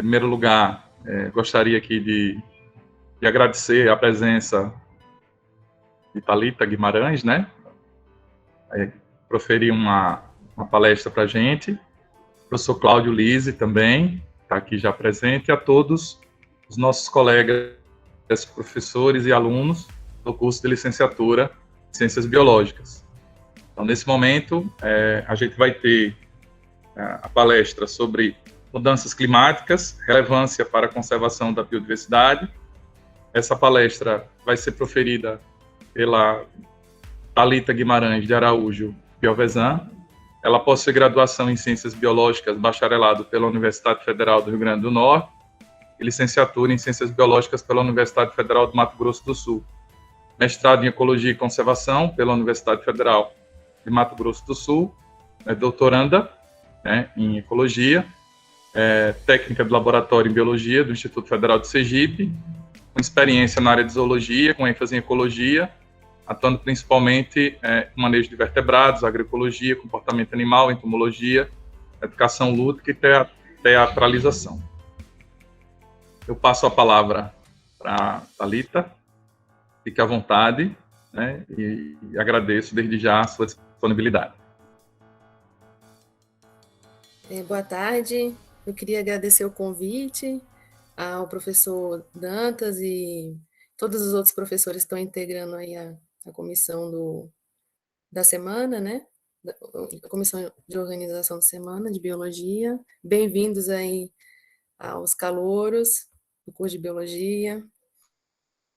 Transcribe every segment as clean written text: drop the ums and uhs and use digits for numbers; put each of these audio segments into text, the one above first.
primeiro lugar, gostaria aqui de agradecer a presença de Thalita Guimarães, né? Proferir uma palestra para a gente. O professor Cláudio Lise também está aqui já presente, e a todos os nossos colegas, professores e alunos do curso de licenciatura em Ciências Biológicas. Então, nesse momento, a gente vai ter a palestra sobre mudanças climáticas, relevância para a conservação da biodiversidade. Essa palestra vai ser proferida pela Thalita Guimarães de Araújo Piovesan. Ela possui graduação em Ciências Biológicas, bacharelado pela Universidade Federal do Rio Grande do Norte e licenciatura em Ciências Biológicas pela Universidade Federal do Mato Grosso do Sul. Mestrado em Ecologia e Conservação pela Universidade Federal de Mato Grosso do Sul. Doutoranda em Ecologia, técnica de laboratório em Biologia do Instituto Federal de Sergipe, com experiência na área de zoologia, com ênfase em ecologia, atuando principalmente no manejo de vertebrados, agroecologia, comportamento animal, entomologia, educação lúdica e teatralização. Eu passo a palavra para a Thalita, fique à vontade, né, e agradeço desde já a sua disponibilidade. Boa tarde, eu queria agradecer o convite ao professor Dantas e todos os outros professores que estão integrando aí a comissão da semana, né? A comissão de organização da semana de biologia. Bem-vindos aí aos calouros do curso de biologia.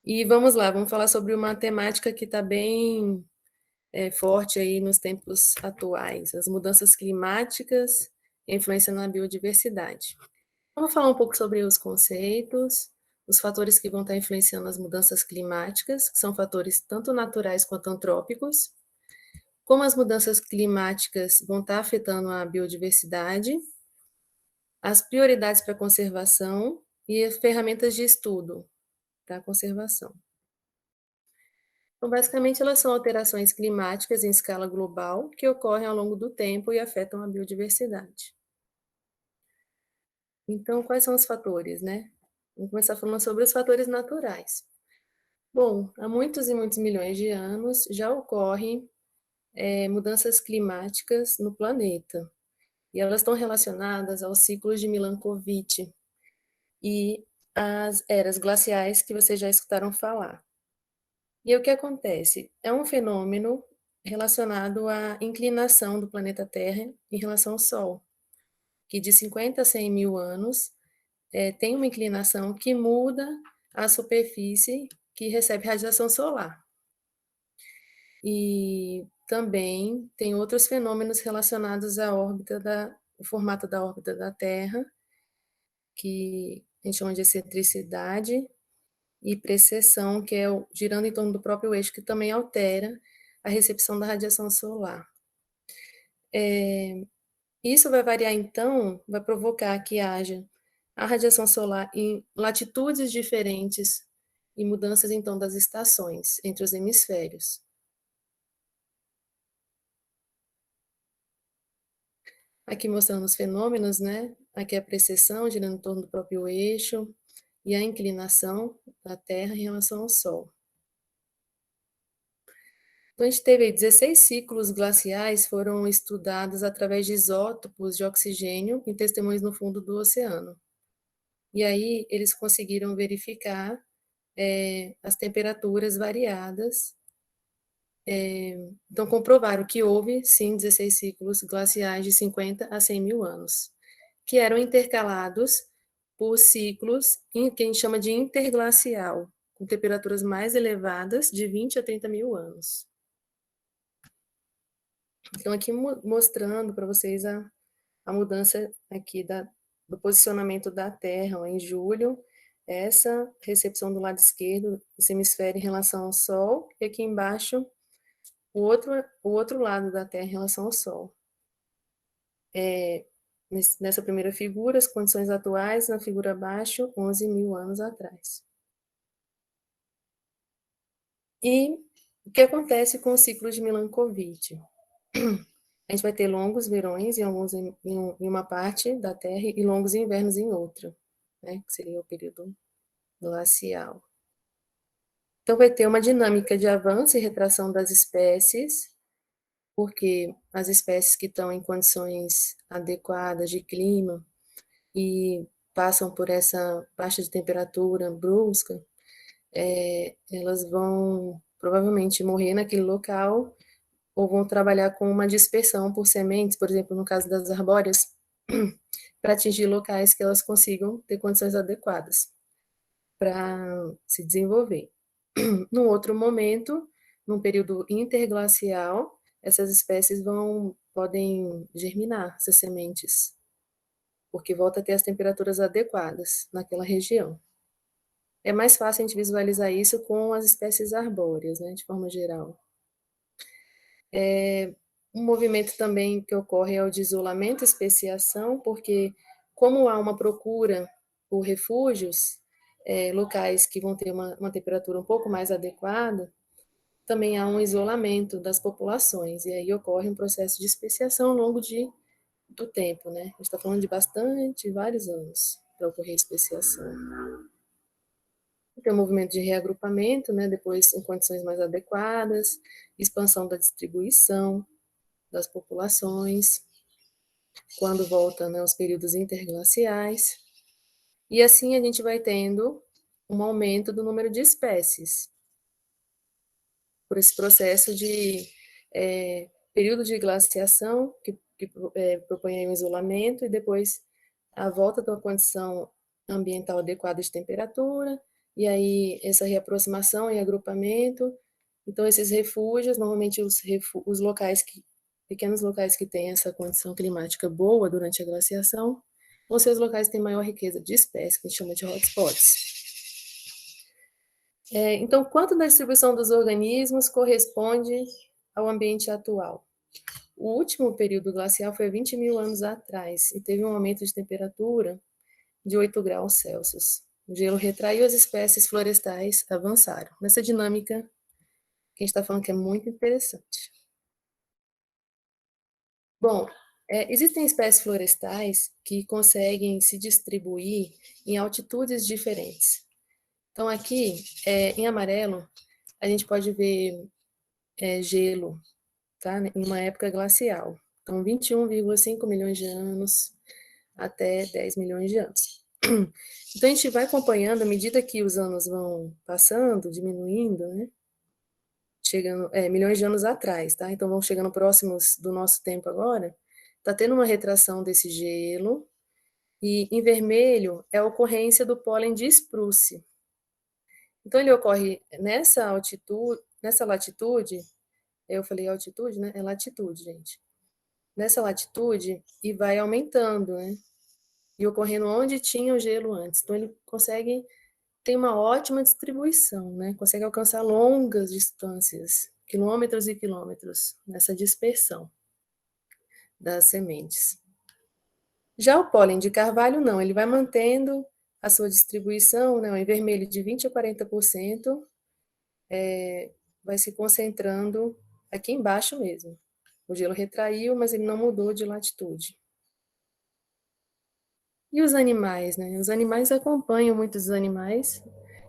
E vamos lá, vamos falar sobre uma temática que está bem forte aí nos tempos atuais, as mudanças climáticas e a influência na biodiversidade. Vamos falar um pouco sobre os conceitos, os fatores que vão estar influenciando as mudanças climáticas, que são fatores tanto naturais quanto antrópicos, como as mudanças climáticas vão estar afetando a biodiversidade, as prioridades para a conservação e as ferramentas de estudo para a conservação. Então, basicamente, elas são alterações climáticas em escala global que ocorrem ao longo do tempo e afetam a biodiversidade. Então, quais são os fatores, né? Vamos começar falando sobre os fatores naturais. Bom, há muitos e muitos milhões de anos já ocorrem mudanças climáticas no planeta. E elas estão relacionadas aos ciclos de Milankovitch e às eras glaciais que vocês já escutaram falar. E o que acontece? É um fenômeno relacionado à inclinação do planeta Terra em relação ao Sol, que de 50 a 100 mil anos tem uma inclinação que muda a superfície que recebe radiação solar. E também tem outros fenômenos relacionados à órbita o formato da órbita da Terra, que a gente chama de excentricidade, e precessão, que é girando em torno do próprio eixo, que também altera a recepção da radiação solar. Isso vai variar, então, vai provocar que haja a radiação solar em latitudes diferentes e mudanças, então, das estações entre os hemisférios. Aqui mostrando os fenômenos, né? Aqui a precessão, girando em torno do próprio eixo, e a inclinação da Terra em relação ao Sol. Então, a gente teve 16 ciclos glaciais foram estudados através de isótopos de oxigênio em testemunhos no fundo do oceano. E aí, eles conseguiram verificar as temperaturas variadas. Então, comprovaram que houve, sim, 16 ciclos glaciais de 50 a 100 mil anos, que eram intercalados por ciclos que a gente chama de interglacial, com temperaturas mais elevadas, de 20 a 30 mil anos. Então, aqui mostrando para vocês a mudança aqui do posicionamento da Terra, ó, em julho, essa recepção do lado esquerdo, esse hemisfério em relação ao Sol, e aqui embaixo, o outro lado da Terra em relação ao Sol. Nessa primeira figura, as condições atuais, na figura abaixo, 11 mil anos atrás. E o que acontece com o ciclo de Milankovitch? A gente vai ter longos verões em uma parte da Terra e longos invernos em outra. né, que seria o período glacial. Então, vai ter uma dinâmica de avanço e retração das espécies, porque as espécies que estão em condições adequadas de clima e passam por essa baixa de temperatura brusca, elas vão provavelmente morrer naquele local ou vão trabalhar com uma dispersão por sementes, por exemplo, no caso das arbóreas, para atingir locais que elas consigam ter condições adequadas para se desenvolver. Num outro momento, num período interglacial, essas espécies podem germinar essas sementes, porque volta a ter as temperaturas adequadas naquela região. É mais fácil a gente visualizar isso com as espécies arbóreas, né, de forma geral. Um movimento também que ocorre é o de isolamento e especiação, porque como há uma procura por refúgios, locais que vão ter uma temperatura um pouco mais adequada, também há um isolamento das populações, e aí ocorre um processo de especiação ao longo do tempo, né? A gente está falando de vários anos para ocorrer especiação. Tem um movimento de reagrupamento, né? Depois em condições mais adequadas, expansão da distribuição das populações, quando volta, né, os períodos interglaciais, e assim a gente vai tendo um aumento do número de espécies, por esse processo de período de glaciação, que propõe um isolamento, e depois a volta de uma condição ambiental adequada de temperatura, e aí essa reaproximação e agrupamento. Então, esses refúgios, normalmente os locais pequenos locais que têm essa condição climática boa durante a glaciação, vão ser os locais que têm maior riqueza de espécies, que a gente chama de hotspots. Então, quanto da distribuição dos organismos corresponde ao ambiente atual? O último período glacial foi 20 mil anos atrás e teve um aumento de temperatura de 8 graus Celsius. O gelo retraiu, as espécies florestais avançaram. Nessa dinâmica que a gente está falando que é muito interessante. Bom, existem espécies florestais que conseguem se distribuir em altitudes diferentes. Então, aqui, em amarelo, a gente pode ver gelo, tá? Em uma época glacial. Então, 21,5 milhões de anos até 10 milhões de anos. Então, a gente vai acompanhando, à medida que os anos vão passando, diminuindo, né? Chegando, milhões de anos atrás, tá? Então, vão chegando próximos do nosso tempo agora, tá tendo uma retração desse gelo, e em vermelho é a ocorrência do pólen de espruce. Então, ele ocorre nessa latitude, eu falei altitude, né? É latitude, gente. Nessa latitude, e vai aumentando, né? E ocorrendo onde tinha o gelo antes. Então, ele consegue ter uma ótima distribuição, né? Consegue alcançar longas distâncias, quilômetros e quilômetros, nessa dispersão das sementes. Já o pólen de carvalho, não, ele vai mantendo a sua distribuição, né? Em vermelho, de 20% a 40%, vai se concentrando aqui embaixo mesmo. O gelo retraiu, mas ele não mudou de latitude. E os animais, né? Os animais acompanham, muitos animais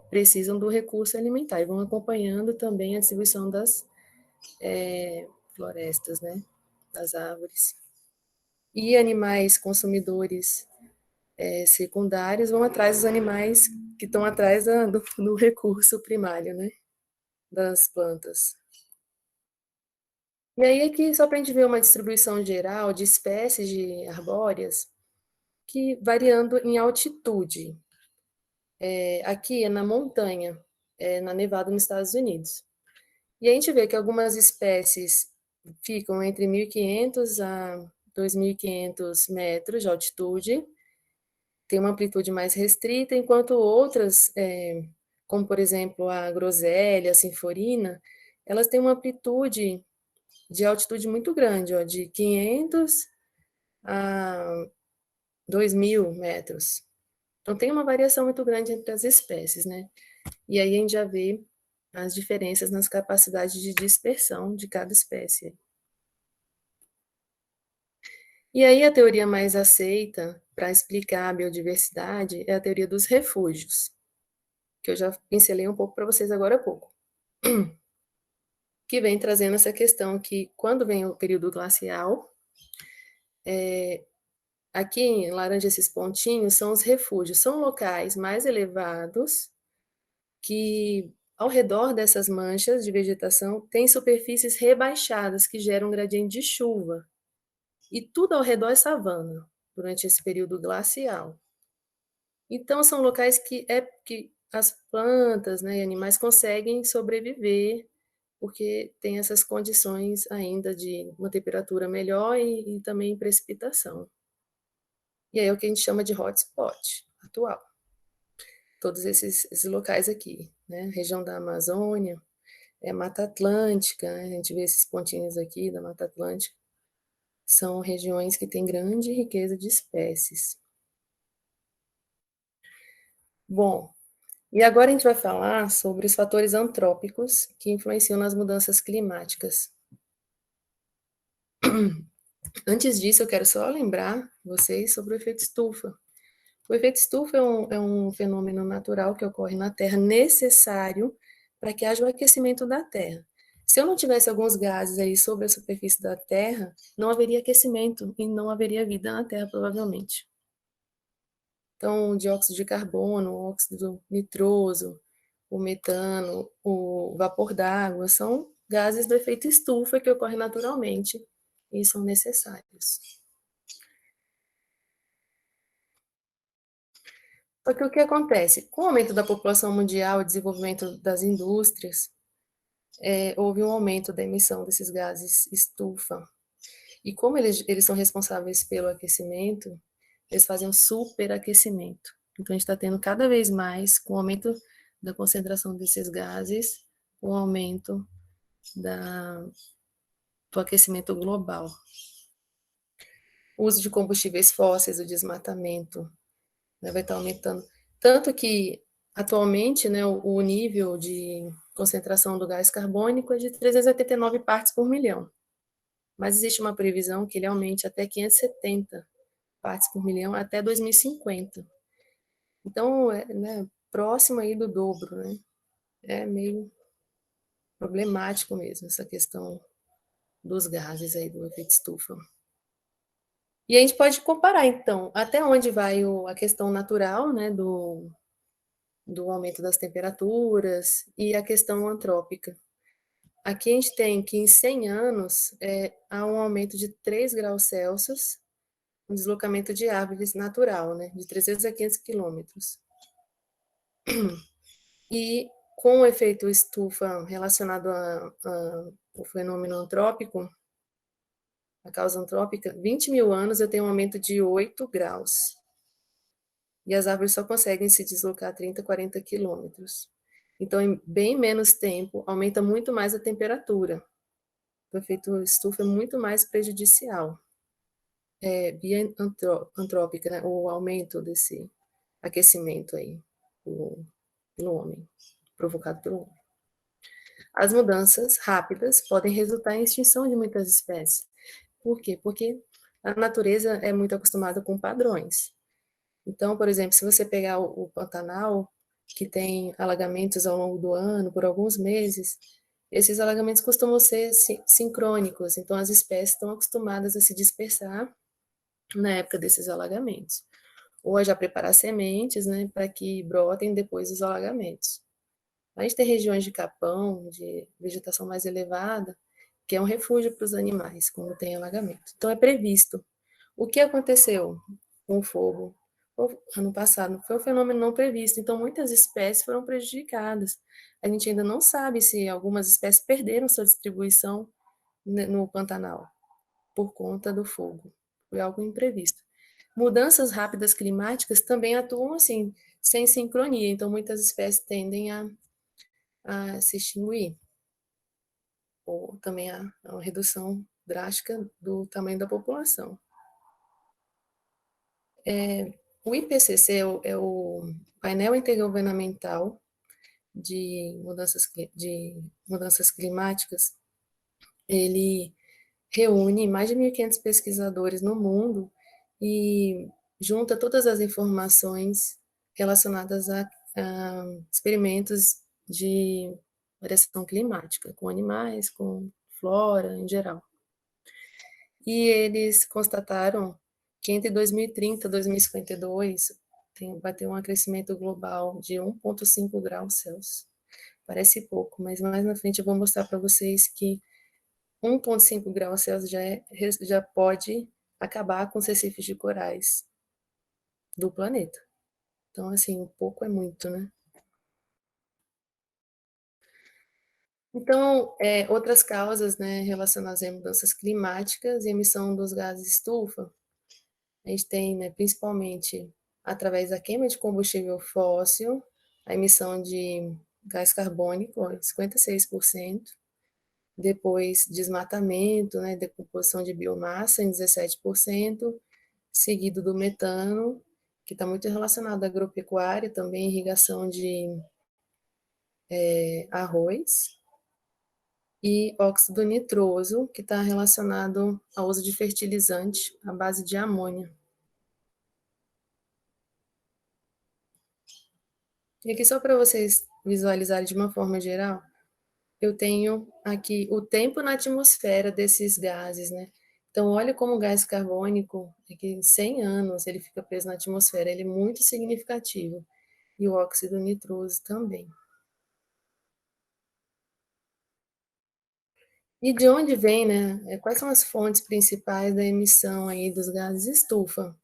precisam do recurso alimentar e vão acompanhando também a distribuição das florestas, né? Das árvores. E animais consumidores secundários vão atrás dos animais que estão atrás do recurso primário, né? Das plantas. E aí aqui, só para a gente ver uma distribuição geral de espécies de arbóreas, que variando em altitude. Aqui é na montanha, na Nevada, nos Estados Unidos. E a gente vê que algumas espécies ficam entre 1.500 a 2.500 metros de altitude, tem uma amplitude mais restrita, enquanto outras, como por exemplo a groselha, a sinforina, elas têm uma amplitude de altitude muito grande, ó, de 500 a 2.000 metros. Então tem uma variação muito grande entre as espécies, né? E aí a gente já vê as diferenças nas capacidades de dispersão de cada espécie. E aí a teoria mais aceita para explicar a biodiversidade é a teoria dos refúgios, que eu já pincelei um pouco para vocês agora há pouco, que vem trazendo essa questão que, quando vem o período glacial, aqui em laranja esses pontinhos são os refúgios, são locais mais elevados que, ao redor dessas manchas de vegetação, tem superfícies rebaixadas que geram um gradiente de chuva. E tudo ao redor é savana, durante esse período glacial. Então, são locais que as plantas, né, e animais conseguem sobreviver, porque tem essas condições ainda de uma temperatura melhor e também precipitação. E aí é o que a gente chama de hotspot atual. Todos esses locais aqui, né? Região da Amazônia, Mata Atlântica, né? A gente vê esses pontinhos aqui da Mata Atlântica, são regiões que têm grande riqueza de espécies. Bom, e agora a gente vai falar sobre os fatores antrópicos que influenciam nas mudanças climáticas. Antes disso, eu quero só lembrar vocês sobre o efeito estufa. O efeito estufa é um fenômeno natural que ocorre na Terra, necessário para que haja o aquecimento da Terra. Se eu não tivesse alguns gases aí sobre a superfície da Terra, não haveria aquecimento e não haveria vida na Terra, provavelmente. Então, o dióxido de carbono, o óxido nitroso, o metano, o vapor d'água, são gases do efeito estufa que ocorrem naturalmente e são necessários. Só que o que acontece? Com o aumento da população mundial e desenvolvimento das indústrias, houve um aumento da emissão desses gases estufa. E como eles são responsáveis pelo aquecimento, eles fazem um superaquecimento. Então, a gente está tendo cada vez mais, com o aumento da concentração desses gases, um aumento do aquecimento global. O uso de combustíveis fósseis, o desmatamento, né, vai estar aumentando. Tanto que, atualmente, né, o nível de concentração do gás carbônico é de 389 partes por milhão. Mas existe uma previsão que ele aumente até 570 partes por milhão até 2050. Então, né, próximo aí do dobro, né? É meio problemático mesmo essa questão dos gases aí do efeito estufa. E a gente pode comparar, então, até onde vai a questão natural, né, do aumento das temperaturas e a questão antrópica. Aqui a gente tem que em 100 anos há um aumento de 3 graus Celsius, um deslocamento de árvores natural, né, de 300 a 500 quilômetros. E com o efeito estufa relacionado ao fenômeno antrópico, a causa antrópica, 20 mil anos eu tenho um aumento de 8 graus. E as árvores só conseguem se deslocar 30, 40 quilômetros. Então, em bem menos tempo, aumenta muito mais a temperatura. O efeito estufa é muito mais prejudicial. Via antrópica, né? O aumento desse aquecimento aí, pelo homem, provocado pelo homem. As mudanças rápidas podem resultar em extinção de muitas espécies. Por quê? Porque a natureza é muito acostumada com padrões. Então, por exemplo, se você pegar o Pantanal, que tem alagamentos ao longo do ano, por alguns meses, esses alagamentos costumam ser sincrônicos, então as espécies estão acostumadas a se dispersar na época desses alagamentos, ou a já preparar sementes, né, para que brotem depois dos alagamentos. A gente tem regiões de capão, de vegetação mais elevada, que é um refúgio para os animais, quando tem alagamento. Então, é previsto. O que aconteceu com o fogo ano passado? Foi um fenômeno não previsto, então muitas espécies foram prejudicadas. A gente ainda não sabe se algumas espécies perderam sua distribuição no Pantanal por conta do fogo. Foi algo imprevisto. Mudanças rápidas climáticas também atuam assim, sem sincronia, então muitas espécies tendem a se extinguir, ou também a uma redução drástica do tamanho da população. O IPCC é o painel intergovernamental de mudanças climáticas. Ele reúne mais de 1.500 pesquisadores no mundo e junta todas as informações relacionadas a experimentos de variação climática, com animais, com flora em geral. E eles constataram que entre 2030 e 2052 vai ter um aquecimento global de 1,5 graus Celsius. Parece pouco, mas mais na frente eu vou mostrar para vocês que 1,5 graus Celsius já pode acabar com os recifes de corais do planeta. Então, assim, um pouco é muito, né? Então, outras causas, né, relacionadas a mudanças climáticas e emissão dos gases estufa, a gente tem, né, principalmente através da queima de combustível fóssil, a emissão de gás carbônico, 56%, depois desmatamento, né, decomposição de biomassa em 17%, seguido do metano, que está muito relacionado à agropecuária, também irrigação de arroz, e óxido nitroso, que está relacionado ao uso de fertilizante à base de amônia. E aqui, só para vocês visualizarem de uma forma geral, eu tenho aqui o tempo na atmosfera desses gases, né? Então, olha como o gás carbônico, aqui em 100 anos, ele fica preso na atmosfera, ele é muito significativo. E o óxido nitroso também. E de onde vem, né? Quais são as fontes principais da emissão aí dos gases estufa?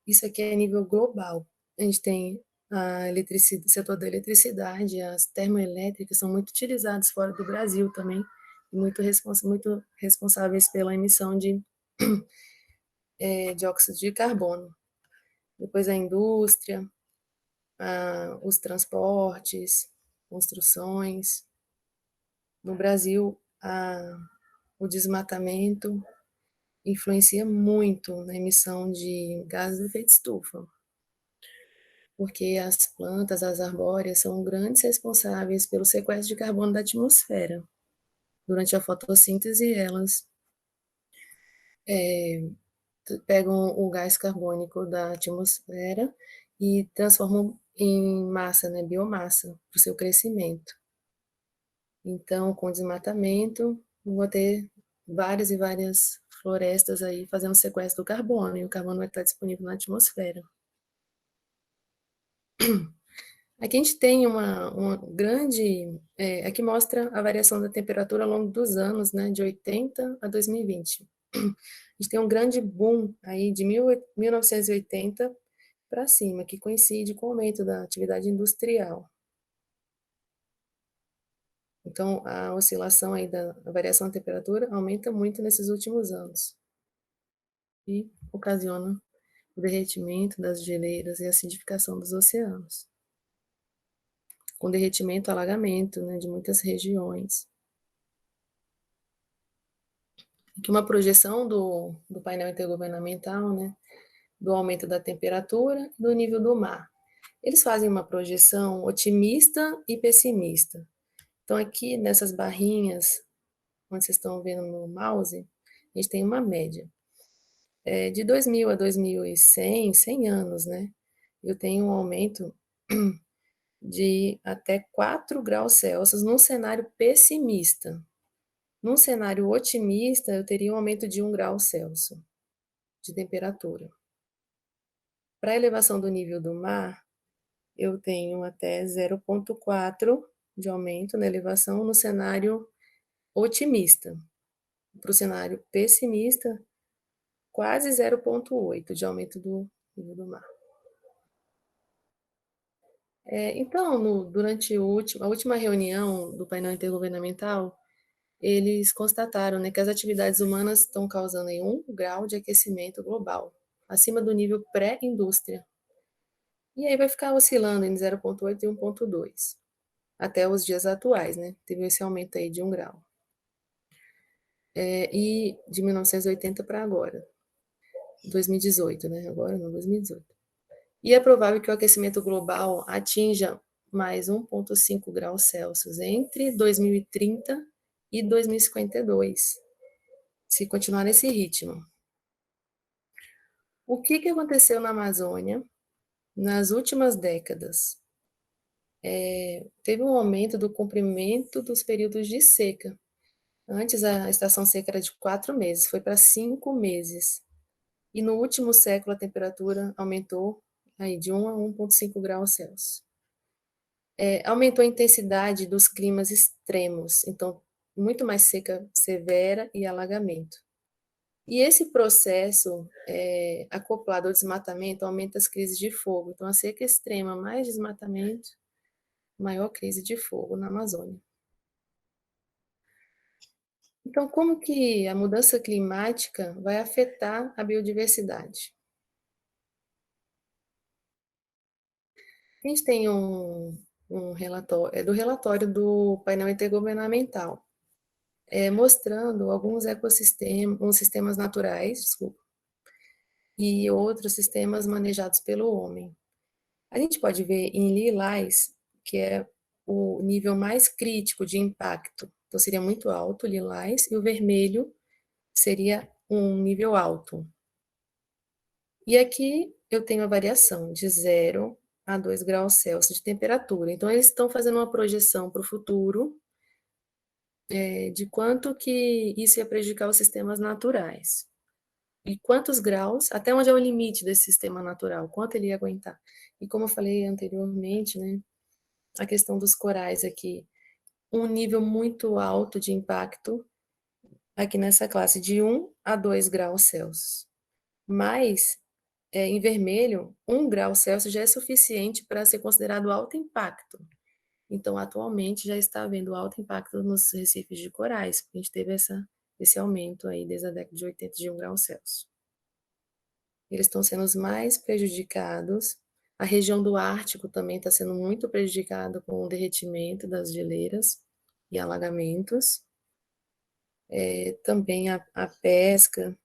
Isso aqui é a nível global. A gente tem o setor da eletricidade, as termoelétricas são muito utilizadas fora do Brasil também, muito responsáveis pela emissão de dióxido de carbono. Depois a indústria, os transportes, construções. No Brasil, o desmatamento influencia muito na emissão de gases de efeito estufa, porque as plantas, as arbóreas, são grandes responsáveis pelo sequestro de carbono da atmosfera. Durante a fotossíntese, elas pegam o gás carbônico da atmosfera e transformam em massa, né, biomassa, para o seu crescimento. Então, com desmatamento, vou ter várias e várias florestas aí fazendo sequestro do carbono, e o carbono vai estar disponível na atmosfera. Aqui a gente tem uma grande... aqui mostra a variação da temperatura ao longo dos anos, né, de 80 a 2020. A gente tem um grande boom aí de 1980 para cima, que coincide com o aumento da atividade industrial. Então, a oscilação aí da variação da temperatura aumenta muito nesses últimos anos e ocasiona o derretimento das geleiras e a acidificação dos oceanos, com derretimento, alagamento, né, de muitas regiões. Aqui uma projeção do painel intergovernamental, né, do aumento da temperatura e do nível do mar. Eles fazem uma projeção otimista e pessimista. Então, aqui nessas barrinhas, onde vocês estão vendo no mouse, a gente tem uma média. De 2000 a 2100, 100 anos, né? Eu tenho um aumento de até 4 graus Celsius num cenário pessimista. Num cenário otimista, eu teria um aumento de 1 grau Celsius de temperatura. Para a elevação do nível do mar, eu tenho até 0,4 de aumento na elevação no cenário otimista. Para o cenário pessimista, quase 0,8 de aumento do nível do mar. Então, durante a última reunião do painel intergovernamental, eles constataram, né, que as atividades humanas estão causando aí 1 grau de aquecimento global, acima do nível pré-indústria. E aí vai ficar oscilando em 0,8 e 1,2, até os dias atuais, né? Teve esse aumento aí de 1 grau. E de 1980 para agora, 2018, né? Agora não, 2018. E é provável que o aquecimento global atinja mais 1,5 graus Celsius entre 2030 e 2052, se continuar nesse ritmo. O que aconteceu na Amazônia nas últimas décadas? Teve um aumento do comprimento dos períodos de seca. Antes, a estação seca era de 4 meses, foi para 5 meses. E no último século, a temperatura aumentou aí, de 1 a 1,5 graus Celsius. Aumentou a intensidade dos climas extremos, então, muito mais seca severa e alagamento. E esse processo, acoplado ao desmatamento, aumenta as crises de fogo. Então, a seca extrema mais desmatamento, maior crise de fogo na Amazônia. Então, como que a mudança climática vai afetar a biodiversidade? A gente tem um relatório, do relatório do painel intergovernamental, mostrando alguns ecossistemas, uns sistemas naturais, desculpa, e outros sistemas manejados pelo homem. A gente pode ver em lilás, que é o nível mais crítico de impacto. Então, seria muito alto, lilás, e o vermelho seria um nível alto. E aqui eu tenho a variação de 0 a 2 graus Celsius de temperatura. Então, eles estão fazendo uma projeção para o futuro de quanto que isso ia prejudicar os sistemas naturais. E quantos graus, até onde é o limite desse sistema natural, quanto ele ia aguentar. E como eu falei anteriormente, né, a questão dos corais aqui, um nível muito alto de impacto aqui nessa classe, de 1 a 2 graus Celsius. Mas, em vermelho, 1 grau Celsius já é suficiente para ser considerado alto impacto. Então, atualmente, já está havendo alto impacto nos recifes de corais, porque a gente teve esse aumento aí desde a década de 80 de 1 grau Celsius. Eles estão sendo os mais prejudicados. A região do Ártico também está sendo muito prejudicada com o derretimento das geleiras e alagamentos. Também a pesca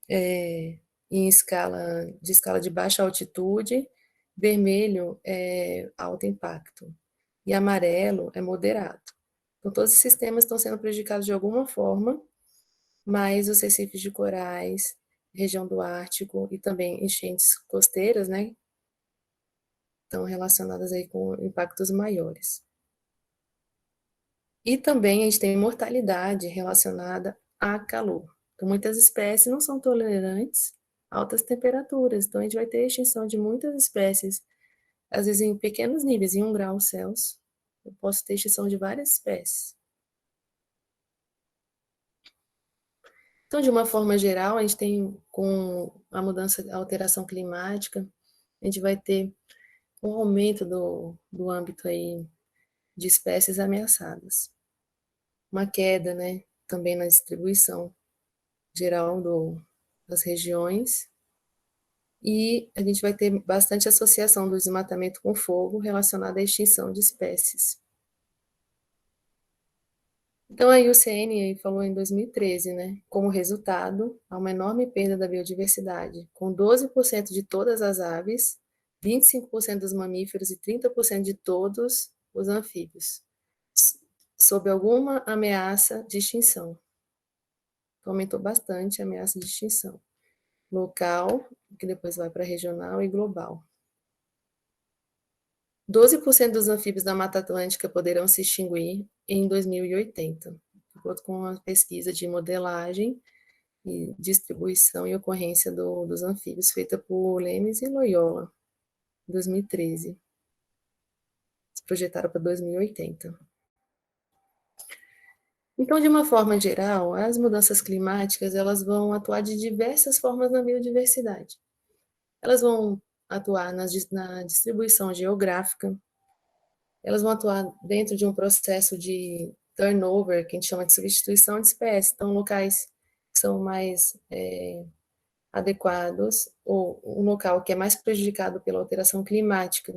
em escala de baixa altitude, vermelho é alto impacto e amarelo é moderado. Então, todos os sistemas estão sendo prejudicados de alguma forma, mas os recifes de corais, região do Ártico e também enchentes costeiras, né, estão relacionadas aí com impactos maiores. E também a gente tem mortalidade relacionada a calor. Então, muitas espécies não são tolerantes a altas temperaturas, então a gente vai ter extinção de muitas espécies, às vezes em pequenos níveis, em 1 grau Celsius, eu posso ter extinção de várias espécies. Então, de uma forma geral, a gente tem, com a mudança, a alteração climática, a gente vai ter um aumento do âmbito aí de espécies ameaçadas. Uma queda, né, também na distribuição geral das regiões, e a gente vai ter bastante associação do desmatamento com fogo relacionada à extinção de espécies. Então, a IUCN falou em 2013, né, como resultado, há uma enorme perda da biodiversidade, com 12% de todas as aves, 25% dos mamíferos e 30% de todos os anfíbios, sob alguma ameaça de extinção. Aumentou bastante a ameaça de extinção. Local, que depois vai para regional e global. 12% dos anfíbios da Mata Atlântica poderão se extinguir em 2080, de acordo com a pesquisa de modelagem e distribuição e ocorrência dos anfíbios, feita por Lemes e Loyola, em 2013. Projetaram para 2080. Então, de uma forma geral, as mudanças climáticas elas vão atuar de diversas formas na biodiversidade. Elas vão atuar na distribuição geográfica, elas vão atuar dentro de um processo de turnover, que a gente chama de substituição de espécies. Então, locais que são mais adequados, ou um local que é mais prejudicado pela alteração climática,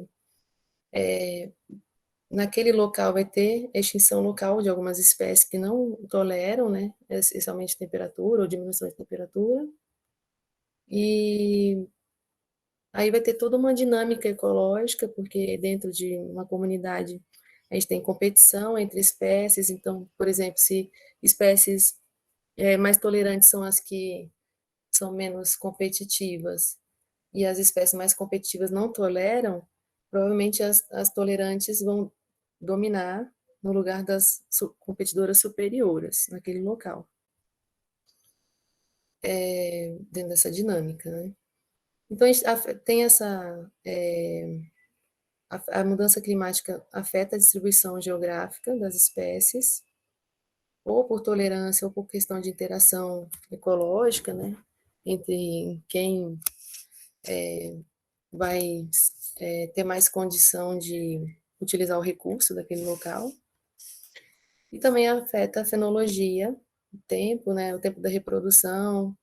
naquele local vai ter extinção local de algumas espécies que não toleram, né, essencialmente temperatura ou diminuição de temperatura. E aí vai ter toda uma dinâmica ecológica, porque dentro de uma comunidade a gente tem competição entre espécies. Então, por exemplo, se espécies mais tolerantes são são menos competitivas e as espécies mais competitivas não toleram, provavelmente as tolerantes vão dominar no lugar das competidoras superiores naquele local, dentro dessa dinâmica, né? Então, tem a mudança climática afeta a distribuição geográfica das espécies, ou por tolerância, ou por questão de interação ecológica, né, entre quem vai ter mais condição de utilizar o recurso daquele local. E também afeta a fenologia, o tempo da reprodução,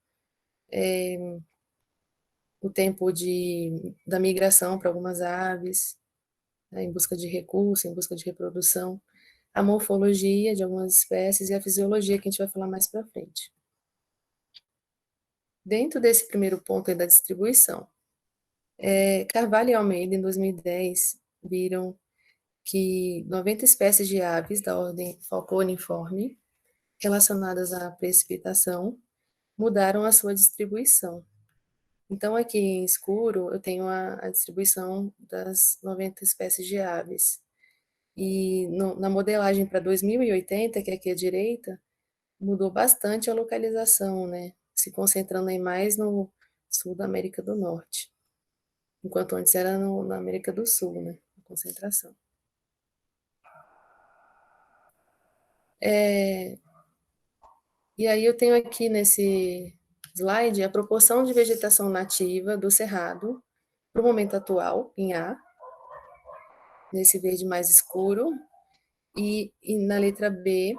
o tempo da migração para algumas aves, né, em busca de recurso, em busca de reprodução, a morfologia de algumas espécies e a fisiologia, que a gente vai falar mais para frente. Dentro desse primeiro ponto aí da distribuição, Carvalho e Almeida, em 2010, viram que 90 espécies de aves da ordem falconiforme relacionadas à precipitação mudaram a sua distribuição. Então, aqui em escuro, eu tenho a distribuição das 90 espécies de aves. E na modelagem para 2080, que é aqui à direita, mudou bastante a localização, né? Se concentrando aí mais no sul da América do Norte, enquanto antes era na América do Sul, né? A concentração. E aí eu tenho aqui nesse slide a proporção de vegetação nativa do cerrado para o momento atual, em A, nesse verde mais escuro, e na letra B,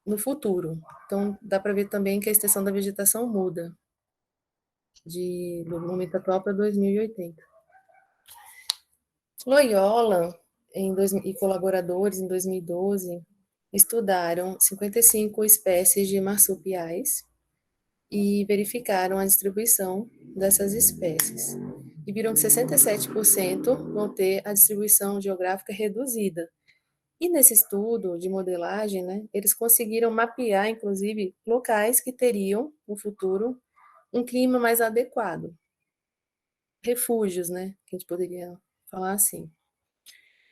no futuro. Então, dá para ver também que a extensão da vegetação muda do momento atual para 2080. Loyola e colaboradores, em 2012, estudaram 55 espécies de marsupiais e verificaram a distribuição dessas espécies. E viram que 67% vão ter a distribuição geográfica reduzida. E nesse estudo de modelagem, né, eles conseguiram mapear, inclusive, locais que teriam, no futuro, um clima mais adequado. Refúgios, né, que a gente poderia falar assim.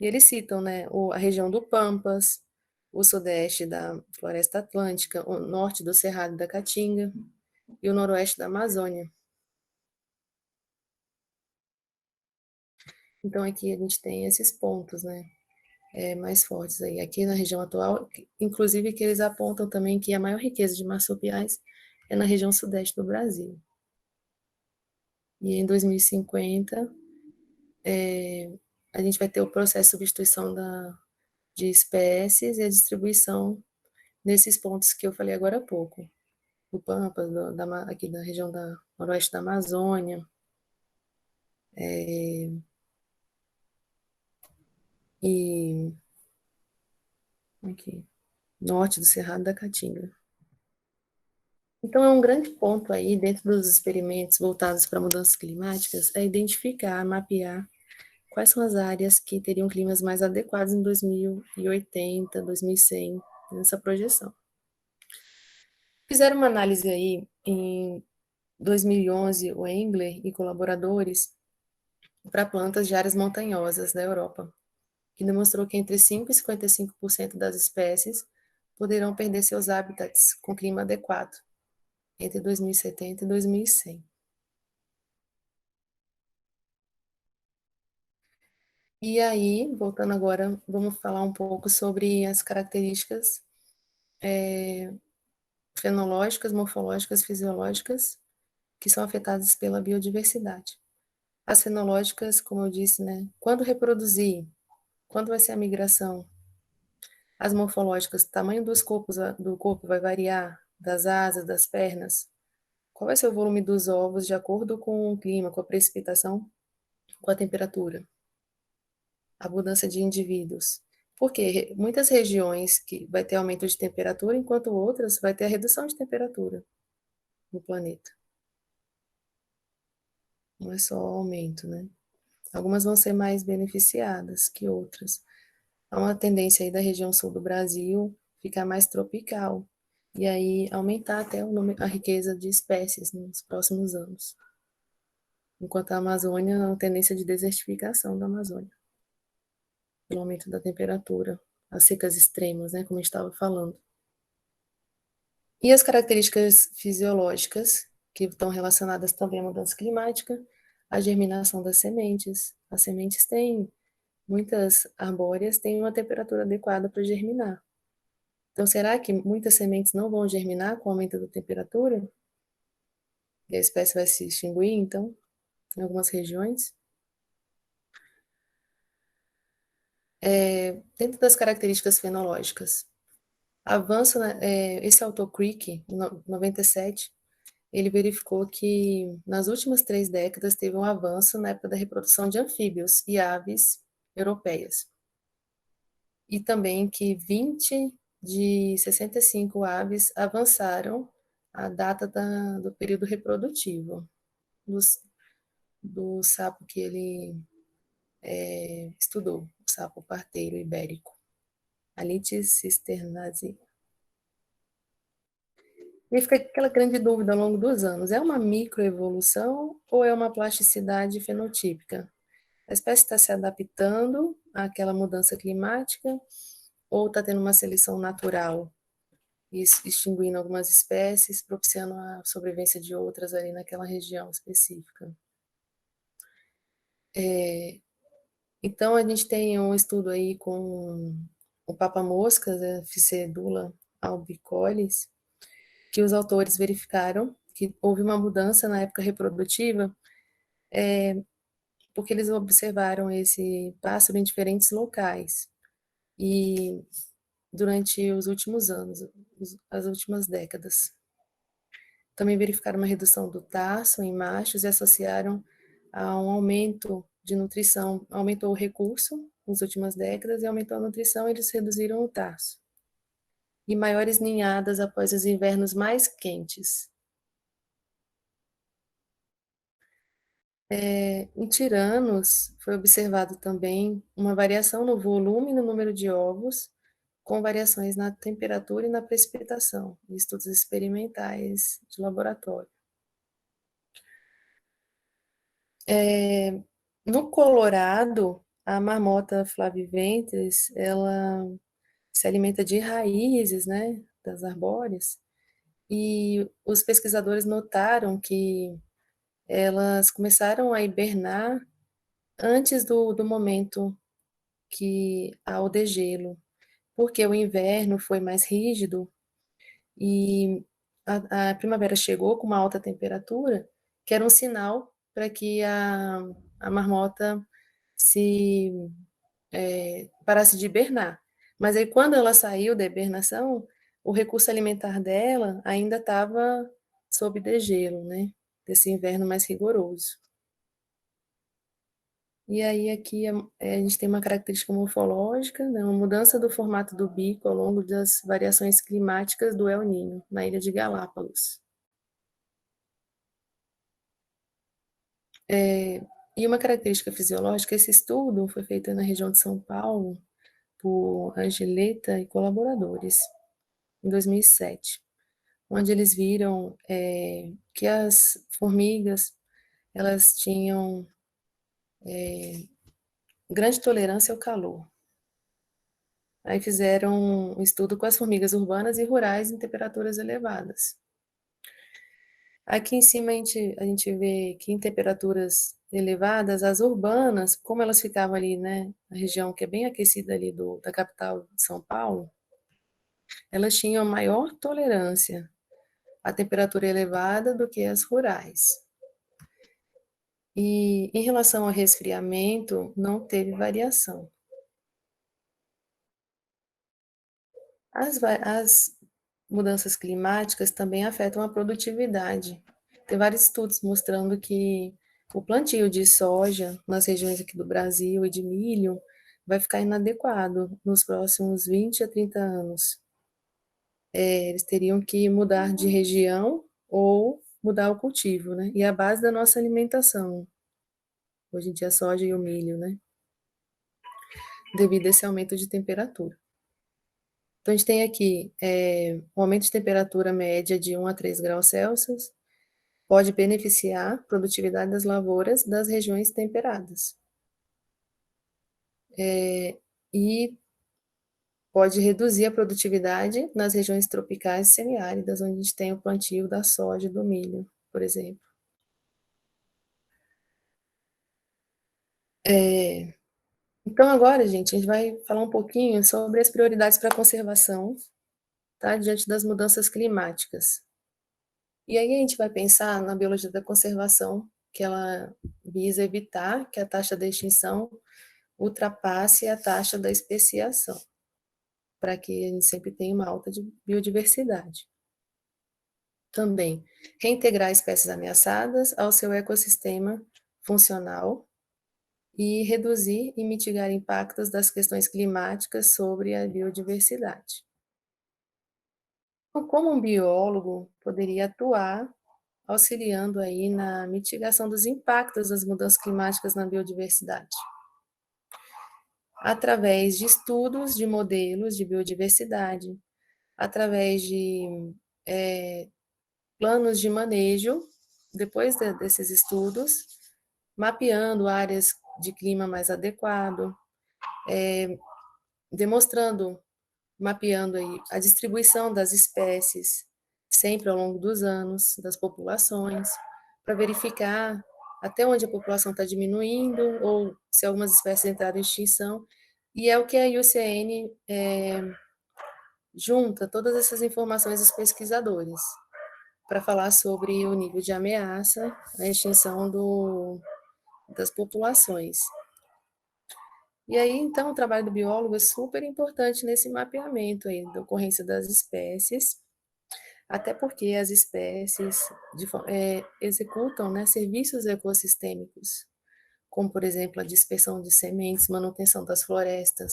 E eles citam, né, a região do Pampas, o sudeste da Floresta Atlântica, o norte do Cerrado da Caatinga e o noroeste da Amazônia. Então aqui a gente tem esses pontos, né, mais fortes aí. Aqui na região atual, inclusive que eles apontam também que a maior riqueza de marsupiais é na região sudeste do Brasil. E em 2050, a gente vai ter o processo de substituição de espécies e a distribuição nesses pontos que eu falei agora há pouco. Do Pampas, aqui da região da noroeste da Amazônia, e aqui, norte do Cerrado da Caatinga. Então, é um grande ponto aí, dentro dos experimentos voltados para mudanças climáticas, é identificar, mapear quais são as áreas que teriam climas mais adequados em 2080, 2100, nessa projeção. Fizeram uma análise aí em 2011, o Engler e colaboradores, para plantas de áreas montanhosas da Europa, que demonstrou que entre 5% e 55% das espécies poderão perder seus hábitats com clima adequado entre 2070 e 2100. E aí, voltando agora, vamos falar um pouco sobre as características fenológicas, morfológicas, fisiológicas que são afetadas pela biodiversidade. As fenológicas, como eu disse, né? Quando reproduzir, quando vai ser a migração? As morfológicas, o tamanho do corpo vai variar, das asas, das pernas. Qual vai ser o volume dos ovos de acordo com o clima, com a precipitação, com a temperatura? A abundância de indivíduos. Porque muitas regiões que vai ter aumento de temperatura, enquanto outras vai ter a redução de temperatura no planeta. Não é só aumento, né? Algumas vão ser mais beneficiadas que outras. Há uma tendência aí da região sul do Brasil ficar mais tropical. e aí aumentar até a riqueza de espécies nos próximos anos. Enquanto a Amazônia, a tendência de desertificação da Amazônia, pelo aumento da temperatura, as secas extremas, né, como a gente estava falando. E as características fisiológicas, que estão relacionadas também à mudança climática, a germinação das sementes. As sementes têm, muitas arbóreas têm uma temperatura adequada para germinar. Então, será que muitas sementes não vão germinar com o aumento da temperatura? E a espécie vai se extinguir, então, em algumas regiões? Dentro das características fenológicas, avanço, esse autor Crick, em 97, ele verificou que nas últimas 3 décadas teve um avanço na época da reprodução de anfíbios e aves europeias. E também que 20 de 65 aves avançaram a data do período reprodutivo do sapo que ele estudou, o sapo parteiro ibérico, Alites cisternazi. E fica aquela grande dúvida ao longo dos anos: é uma microevolução ou é uma plasticidade fenotípica? A espécie está se adaptando àquela mudança climática ou está tendo uma seleção natural e extinguindo algumas espécies, propiciando a sobrevivência de outras ali naquela região específica? Então, a gente tem um estudo aí com o papamoscas, a Ficedula albicollis, que os autores verificaram que houve uma mudança na época reprodutiva, porque eles observaram esse pássaro em diferentes locais. E durante os últimos anos, as últimas décadas. Também verificaram uma redução do tarso em machos e associaram a um aumento de nutrição. Aumentou o recurso nas últimas décadas e aumentou a nutrição, e eles reduziram o tarso. E maiores ninhadas após os invernos mais quentes. Em tiranos, foi observado também uma variação no volume e no número de ovos, com variações na temperatura e na precipitação, em estudos experimentais de laboratório. No Colorado, a marmota flaviventris, ela se alimenta de raízes, né, das arbóreas, e os pesquisadores notaram que elas começaram a hibernar antes do momento que há o degelo, porque o inverno foi mais rígido e a primavera chegou com uma alta temperatura, que era um sinal para que a marmota se parasse de hibernar. Mas aí, quando ela saiu da hibernação, o recurso alimentar dela ainda estava sob degelo, né? Desse inverno mais rigoroso. E aí aqui a gente tem uma característica morfológica, né, uma mudança do formato do bico ao longo das variações climáticas do El Niño, na ilha de Galápagos. E uma característica fisiológica, esse estudo foi feito na região de São Paulo por Angeleta e colaboradores, em 2007, onde eles viram que as formigas elas tinham grande tolerância ao calor. Aí fizeram um estudo com as formigas urbanas e rurais em temperaturas elevadas. Aqui em cima a gente vê que em temperaturas elevadas, as urbanas, como elas ficavam ali, né, na região que é bem aquecida ali da capital de São Paulo, elas tinham maior tolerância à temperatura elevada do que as rurais. E em relação ao resfriamento, não teve variação. As mudanças climáticas também afetam a produtividade. Tem vários estudos mostrando que o plantio de soja nas regiões aqui do Brasil e de milho vai ficar inadequado nos próximos 20 a 30 anos. Eles teriam que mudar de região ou mudar o cultivo, né? E a base da nossa alimentação, hoje em dia a soja e o milho, né? Devido a esse aumento de temperatura. Então, a gente tem aqui um aumento de temperatura média de 1 a 3 graus Celsius, pode beneficiar a produtividade das lavouras das regiões temperadas. E pode reduzir a produtividade nas regiões tropicais e semiáridas, onde a gente tem o plantio da soja e do milho, por exemplo. Então, agora, gente, a gente vai falar um pouquinho sobre as prioridades para a conservação, tá, diante das mudanças climáticas. E aí a gente vai pensar na biologia da conservação, que ela visa evitar que a taxa de extinção ultrapasse a taxa da especiação, para que a gente sempre tenha uma alta de biodiversidade. Também, reintegrar espécies ameaçadas ao seu ecossistema funcional e reduzir e mitigar impactos das questões climáticas sobre a biodiversidade. Então, como um biólogo poderia atuar auxiliando aí na mitigação dos impactos das mudanças climáticas na biodiversidade? Através de estudos de modelos de biodiversidade, através de planos de manejo, depois desses estudos, mapeando áreas de clima mais adequado, demonstrando, mapeando aí a distribuição das espécies, sempre ao longo dos anos, das populações, para verificar até onde a população está diminuindo ou se algumas espécies entraram em extinção. E é o que a IUCN junta todas essas informações dos pesquisadores para falar sobre o nível de ameaça, a extinção das populações. E aí, então, o trabalho do biólogo é super importante nesse mapeamento aí da ocorrência das espécies, até porque as espécies executam, né, serviços ecossistêmicos, como, por exemplo, a dispersão de sementes, manutenção das florestas,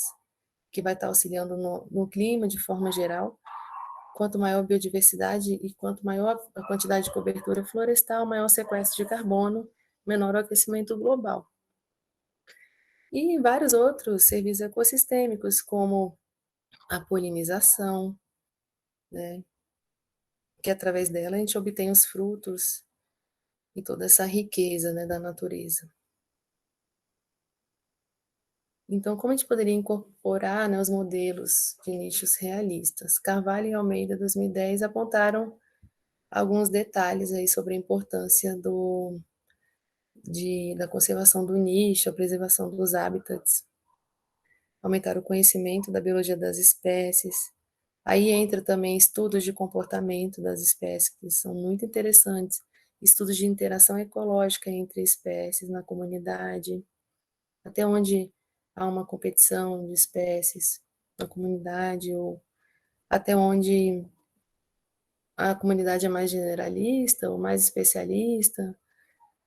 que vai estar auxiliando no clima de forma geral. Quanto maior a biodiversidade e quanto maior a quantidade de cobertura florestal, maior o sequestro de carbono, menor o aquecimento global. E vários outros serviços ecossistêmicos, como a polinização, né, que através dela a gente obtém os frutos e toda essa riqueza, né, da natureza. Então, como a gente poderia incorporar, né, os modelos de nichos realistas? Carvalho e Almeida, 2010, apontaram alguns detalhes aí sobre a importância da conservação do nicho, a preservação dos hábitats, aumentar o conhecimento da biologia das espécies. Aí entra também estudos de comportamento das espécies, que são muito interessantes, estudos de interação ecológica entre espécies na comunidade, até onde há uma competição de espécies na comunidade, ou até onde a comunidade é mais generalista ou mais especialista,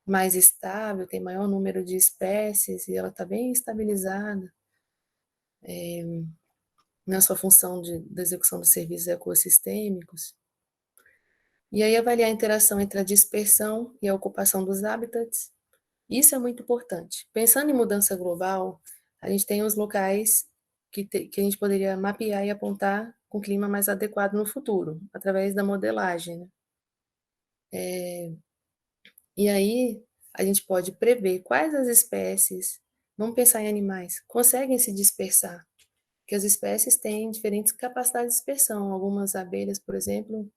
mais estável, tem maior número de espécies e ela está bem estabilizada na sua função da execução dos serviços ecossistêmicos. E aí avaliar a interação entre a dispersão e a ocupação dos hábitats. Isso é muito importante. Pensando em mudança global, a gente tem os locais que a gente poderia mapear e apontar com clima mais adequado no futuro, através da modelagem, né? E aí a gente pode prever quais as espécies, vamos pensar em animais, conseguem se dispersar, porque as espécies têm diferentes capacidades de dispersão. Algumas abelhas, por exemplo,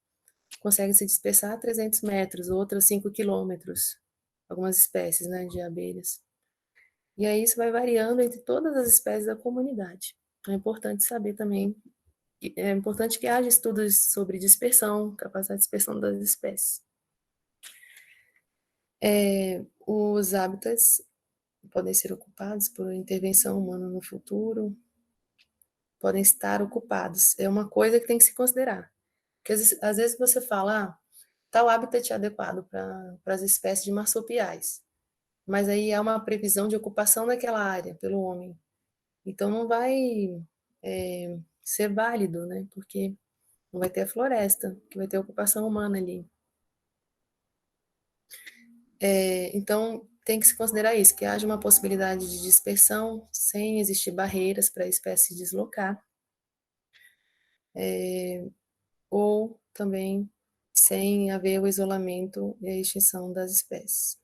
conseguem se dispersar a 300 metros, outras 5 quilômetros, algumas espécies, né, de abelhas. E aí isso vai variando entre todas as espécies da comunidade. Então é importante saber também, é importante que haja estudos sobre dispersão, capacidade de dispersão das espécies. Os hábitats podem ser ocupados por intervenção humana no futuro, podem estar ocupados. É uma coisa que tem que se considerar. Porque às vezes você fala, tal habitat é adequado para as espécies de marsupiais, mas aí há uma previsão de ocupação daquela área pelo homem. Então não vai ser válido, né? Porque não vai ter a floresta, que vai ter a ocupação humana ali. Então tem que se considerar isso, que haja uma possibilidade de dispersão sem existir barreiras para a espécie se deslocar. ou também sem haver o isolamento e a extinção das espécies.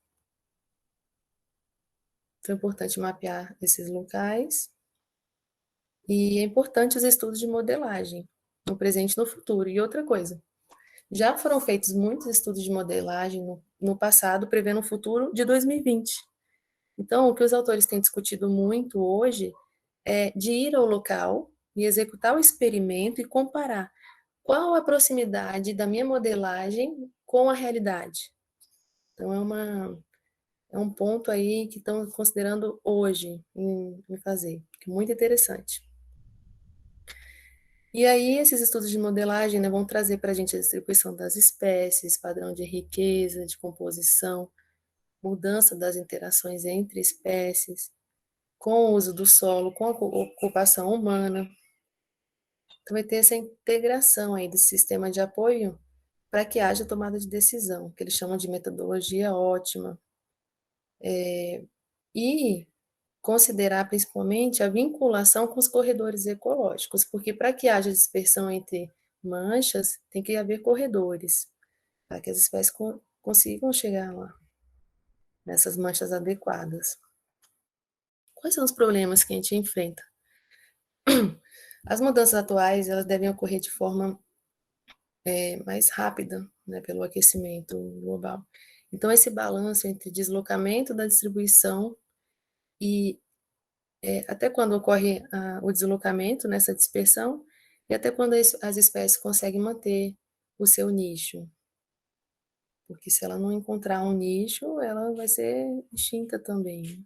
Então, é importante mapear esses locais e é importante os estudos de modelagem, no presente e no futuro. E outra coisa, já foram feitos muitos estudos de modelagem no passado, prevendo o futuro de 2020. Então, o que os autores têm discutido muito hoje é de ir ao local e executar o experimento e comparar qual a proximidade da minha modelagem com a realidade. Então, é um ponto aí que estão considerando hoje em fazer, que é muito interessante. E aí, esses estudos de modelagem, né, vão trazer para a gente a distribuição das espécies, padrão de riqueza, de composição, mudança das interações entre espécies, com o uso do solo, com a ocupação humana. Então, vai ter essa integração aí desse sistema de apoio para que haja tomada de decisão, que eles chamam de metodologia ótima. E considerar principalmente a vinculação com os corredores ecológicos, porque para que haja dispersão entre manchas, tem que haver corredores, para que as espécies consigam chegar lá, nessas manchas adequadas. Quais são os problemas que a gente enfrenta? As mudanças atuais, elas devem ocorrer de forma mais rápida, né, pelo aquecimento global. Então, esse balanço entre deslocamento da distribuição e até quando ocorre o deslocamento nessa dispersão e até quando as espécies conseguem manter o seu nicho. Porque se ela não encontrar um nicho, ela vai ser extinta também.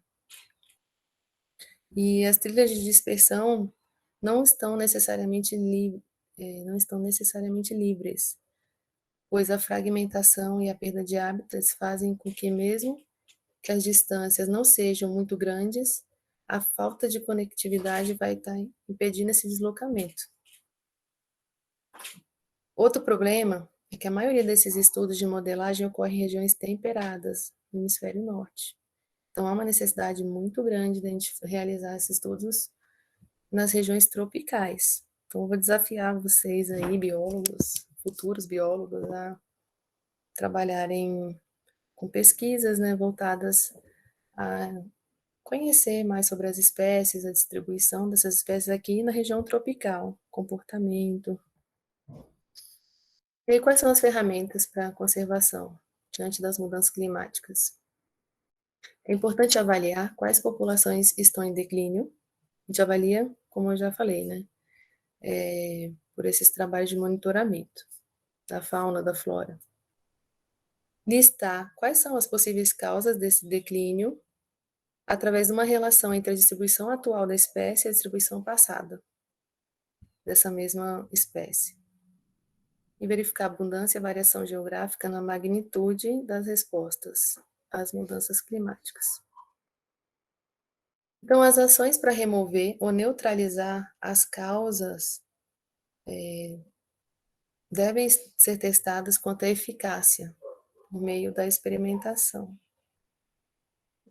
E as trilhas de dispersão não estão necessariamente livres, pois a fragmentação e a perda de hábitats fazem com que, mesmo que as distâncias não sejam muito grandes, a falta de conectividade vai estar impedindo esse deslocamento. Outro problema é que a maioria desses estudos de modelagem ocorre em regiões temperadas, no hemisfério norte. Então, há uma necessidade muito grande de a gente realizar esses estudos nas regiões tropicais. Então, eu vou desafiar vocês aí, biólogos, futuros biólogos, a trabalharem com pesquisas, né, voltadas a conhecer mais sobre as espécies, a distribuição dessas espécies aqui na região tropical, comportamento. E aí, quais são as ferramentas para a conservação diante das mudanças climáticas? É importante avaliar quais populações estão em declínio. A gente avalia, como eu já falei, né? Por esses trabalhos de monitoramento da fauna, da flora. Listar quais são as possíveis causas desse declínio através de uma relação entre a distribuição atual da espécie e a distribuição passada dessa mesma espécie. E verificar a abundância e variação geográfica na magnitude das respostas às mudanças climáticas. Então, as ações para remover ou neutralizar as causas devem ser testadas quanto à eficácia, por meio da experimentação.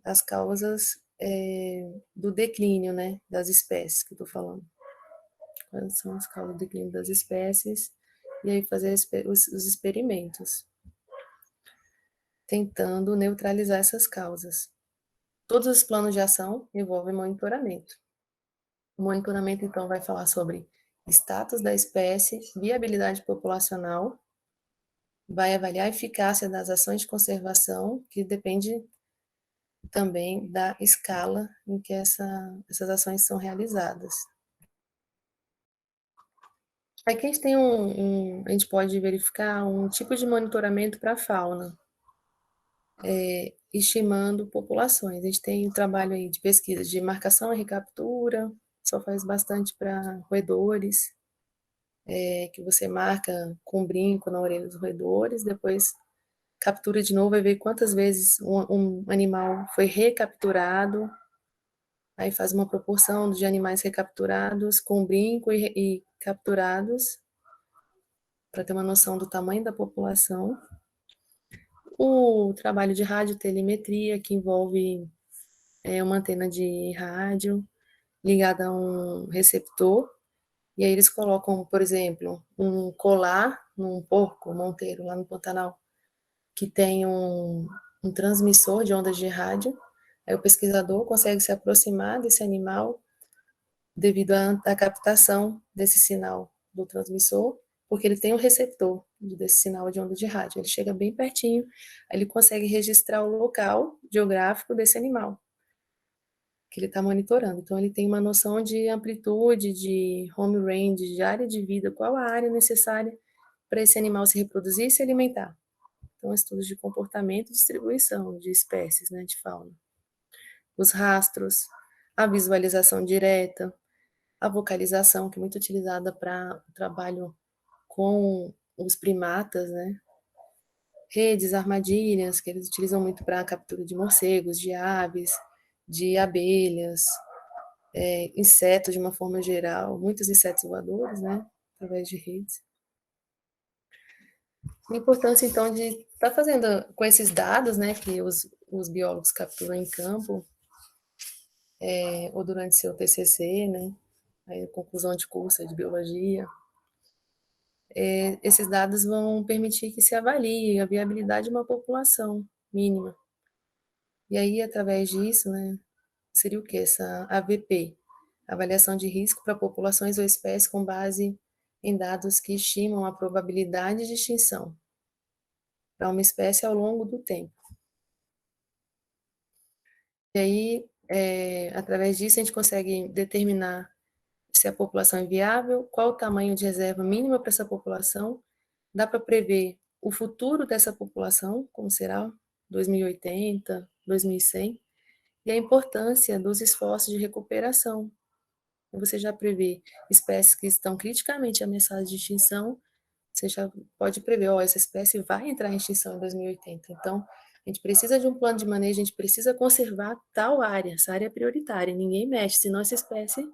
As causas do declínio, né, das espécies que eu estou falando. Quais são as causas do declínio das espécies? E aí fazer os experimentos, tentando neutralizar essas causas. Todos os planos de ação envolvem monitoramento. O monitoramento, então, vai falar sobre status da espécie, viabilidade populacional, vai avaliar a eficácia das ações de conservação, que depende também da escala em que essas ações são realizadas. Aqui a gente tem a gente pode verificar um tipo de monitoramento para a fauna, estimando populações. A gente tem um trabalho aí de pesquisa de marcação e recaptura, só faz bastante para roedores, que você marca com brinco na orelha dos roedores, depois captura de novo e ver quantas vezes um animal foi recapturado, aí faz uma proporção de animais recapturados com brinco e capturados, para ter uma noção do tamanho da população. O trabalho de radiotelemetria, que envolve uma antena de rádio ligada a um receptor, E aí eles colocam, por exemplo, um colar num porco monteiro lá no Pantanal, que tem um transmissor de ondas de rádio. Aí o pesquisador consegue se aproximar desse animal devido à captação desse sinal do transmissor, porque ele tem um receptor desse sinal de onda de rádio. Ele chega bem pertinho, aí ele consegue registrar o local geográfico desse animal que ele está monitorando. Então, ele tem uma noção de amplitude, de home range, de área de vida, qual a área necessária para esse animal se reproduzir e se alimentar. Então, estudos de comportamento e distribuição de espécies, né, de fauna. Os rastros, a visualização direta, a vocalização, que é muito utilizada para o trabalho com os primatas, né? Redes, armadilhas, que eles utilizam muito para a captura de morcegos, de aves, de abelhas, insetos de uma forma geral, muitos insetos voadores, né? Através de redes. A importância, então, de estar fazendo com esses dados, né, que os biólogos capturam em campo, ou durante seu TCC, né, aí, conclusão de curso de biologia, esses dados vão permitir que se avalie a viabilidade de uma população mínima. E aí, através disso, né, seria o quê? Essa AVP, avaliação de risco para populações ou espécies com base em dados que estimam a probabilidade de extinção para uma espécie ao longo do tempo. E aí, através disso, a gente consegue determinar se a população é viável, qual o tamanho de reserva mínima para essa população, dá para prever o futuro dessa população, como será 2080, 2100, e a importância dos esforços de recuperação. Você já prevê espécies que estão criticamente ameaçadas de extinção, você já pode prever, essa espécie vai entrar em extinção em 2080. Então, a gente precisa de um plano de manejo, a gente precisa conservar tal área, essa área é prioritária, ninguém mexe, senão essa espécie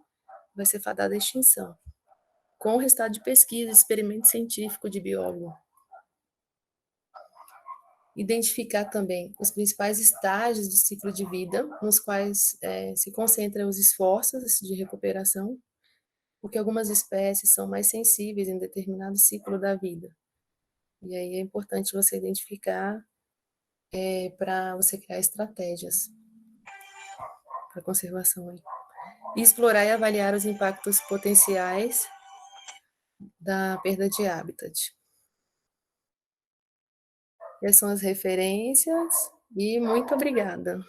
vai ser fadada à extinção. Com o resultado de pesquisa, experimento científico de biólogo. Identificar também os principais estágios do ciclo de vida, nos quais se concentram os esforços de recuperação, porque algumas espécies são mais sensíveis em determinado ciclo da vida. E aí é importante você identificar para você criar estratégias para conservação. Aí. E explorar e avaliar os impactos potenciais da perda de habitat. Essas são as referências e muito obrigada.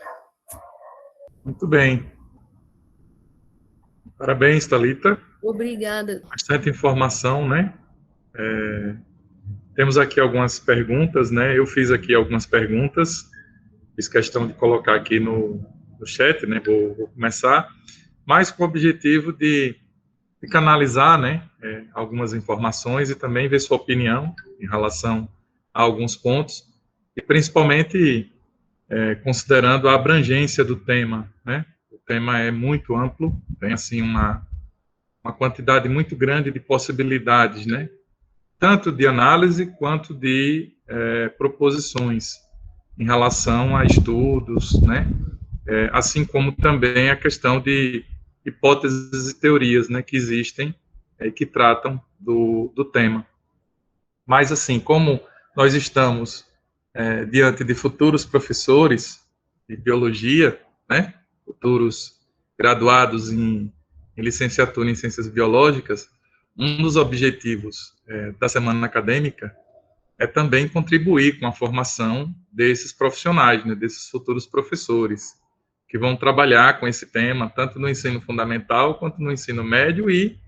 Muito bem. Parabéns, Thalita. Obrigada. Bastante informação, né? Temos aqui algumas perguntas, né? Eu fiz aqui algumas perguntas, fiz questão de colocar aqui no chat, né? Vou começar, mas com o objetivo de canalizar, né? Algumas informações e também ver sua opinião em relação a alguns pontos, e principalmente considerando a abrangência do tema, né? O tema é muito amplo, tem assim uma quantidade muito grande de possibilidades, né? Tanto de análise quanto de proposições em relação a estudos, né? Assim como também a questão de hipóteses e teorias, né, que existem que tratam do tema. Mas, assim, como nós estamos diante de futuros professores de biologia, né, futuros graduados em licenciatura em ciências biológicas, um dos objetivos da semana acadêmica é também contribuir com a formação desses profissionais, né, desses futuros professores, que vão trabalhar com esse tema, tanto no ensino fundamental, quanto no ensino médio e,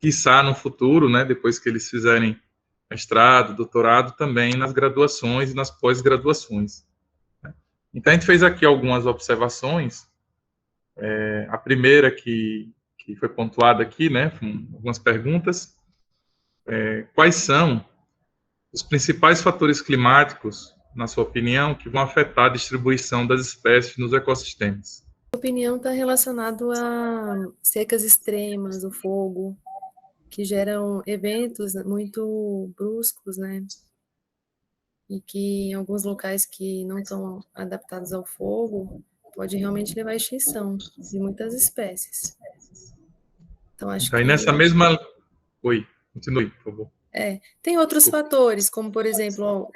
quiçá, no futuro, né, depois que eles fizerem mestrado, doutorado, também nas graduações e nas pós-graduações. Então, a gente fez aqui algumas observações. A primeira que foi pontuada aqui, né, com algumas perguntas. Quais são os principais fatores climáticos, na sua opinião, que vão afetar a distribuição das espécies nos ecossistemas? A opinião está relacionado a secas extremas, o fogo, que geram eventos muito bruscos, né? E que em alguns locais que não estão adaptados ao fogo, pode realmente levar à extinção de muitas espécies. Então, acho Aí que... Oi, continue, por favor. Tem outros Desculpa. fatores, como, por exemplo,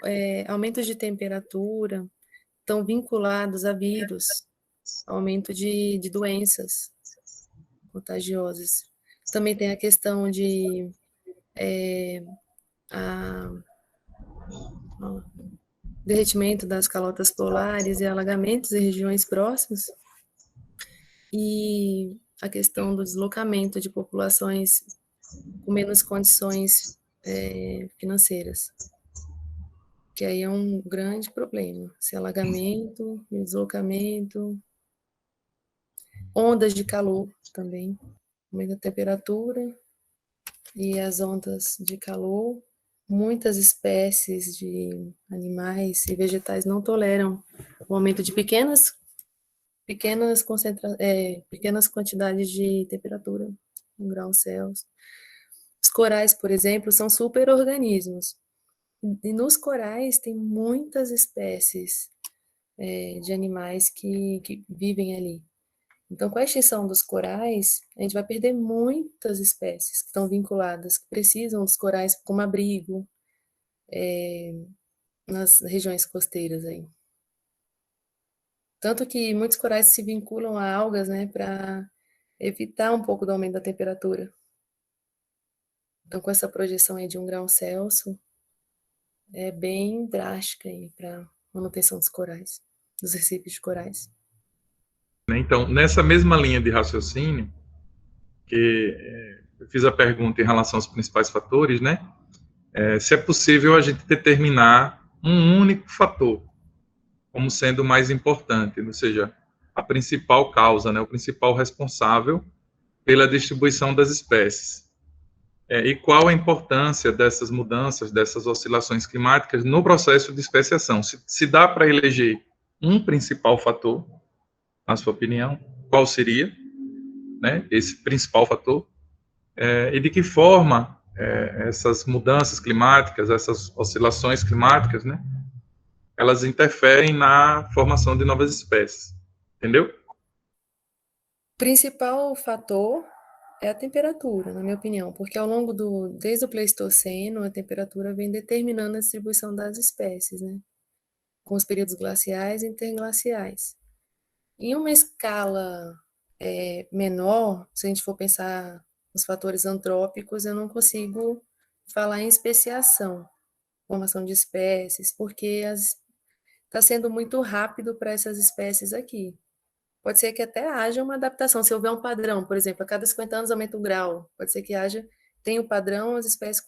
aumentos de temperatura, estão vinculados a vírus, aumento de doenças contagiosas. Também tem a questão de derretimento das calotas polares e alagamentos em regiões próximas, e a questão do deslocamento de populações com menos condições financeiras, que aí é um grande problema. Esse alagamento, deslocamento, ondas de calor também, aumento da temperatura e as ondas de calor. Muitas espécies de animais e vegetais não toleram o aumento de pequenas quantidades de temperatura, 1 grau Celsius. Os corais, por exemplo, são superorganismos. E nos corais tem muitas espécies de animais que vivem ali. Então, com a extinção dos corais, a gente vai perder muitas espécies que estão vinculadas, que precisam dos corais como abrigo nas regiões costeiras aí. Tanto que muitos corais se vinculam a algas, né, para evitar um pouco do aumento da temperatura. Então, com essa projeção aí de 1 grau Celsius, é bem drástica aí para manutenção dos corais, dos recifes de corais. Então, nessa mesma linha de raciocínio, que eu fiz a pergunta em relação aos principais fatores, né? Se é possível a gente determinar um único fator como sendo o mais importante, ou seja, a principal causa, né, o principal responsável pela distribuição das espécies. E qual a importância dessas mudanças, dessas oscilações climáticas no processo de especiação? Se dá para eleger um principal fator, na sua opinião, qual seria, né, esse principal fator? E de que forma essas mudanças climáticas, essas oscilações climáticas, né, elas interferem na formação de novas espécies, entendeu? O principal fator é a temperatura, na minha opinião, porque desde o Pleistoceno, a temperatura vem determinando a distribuição das espécies, né? Com os períodos glaciais e interglaciais. Em uma escala menor, se a gente for pensar nos fatores antrópicos, eu não consigo falar em especiação, formação de espécies, porque está sendo muito rápido para essas espécies aqui. Pode ser que até haja uma adaptação, se houver um padrão, por exemplo, a cada 50 anos aumenta 1 grau, pode ser que tenha um padrão, as espécies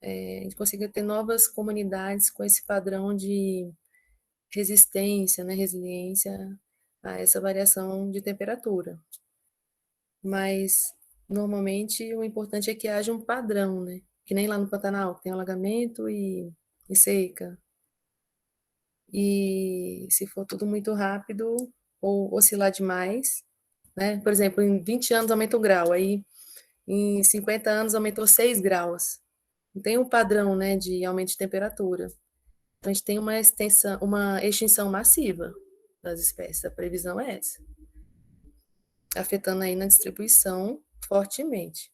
a gente consiga ter novas comunidades com esse padrão de resistência, né, resiliência a essa variação de temperatura. Mas, normalmente, o importante é que haja um padrão, né? Que nem lá no Pantanal, tem alagamento e seca. E se for tudo muito rápido ou oscilar demais, né? Por exemplo, em 20 anos aumenta 1 grau, aí em 50 anos aumentou 6 graus. Não tem um padrão, né, de aumento de temperatura. Então, a gente tem uma extinção massiva das espécies. A previsão é essa, afetando aí na distribuição fortemente.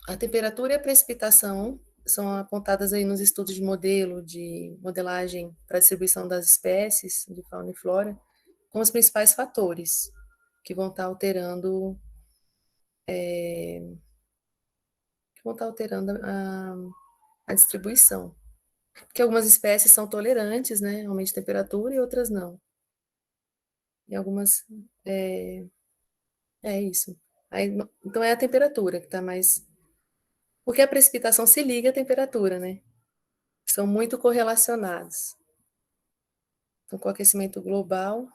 A temperatura e a precipitação são apontadas aí nos estudos de modelagem para a distribuição das espécies de fauna e flora, como os principais fatores que vão estar alterando, a distribuição. Porque algumas espécies são tolerantes, né, ao aumento de temperatura, e outras não. E algumas é isso. Aí, então é a temperatura que está mais. Porque a precipitação se liga à temperatura, né? São muito correlacionados. Então, com o aquecimento global.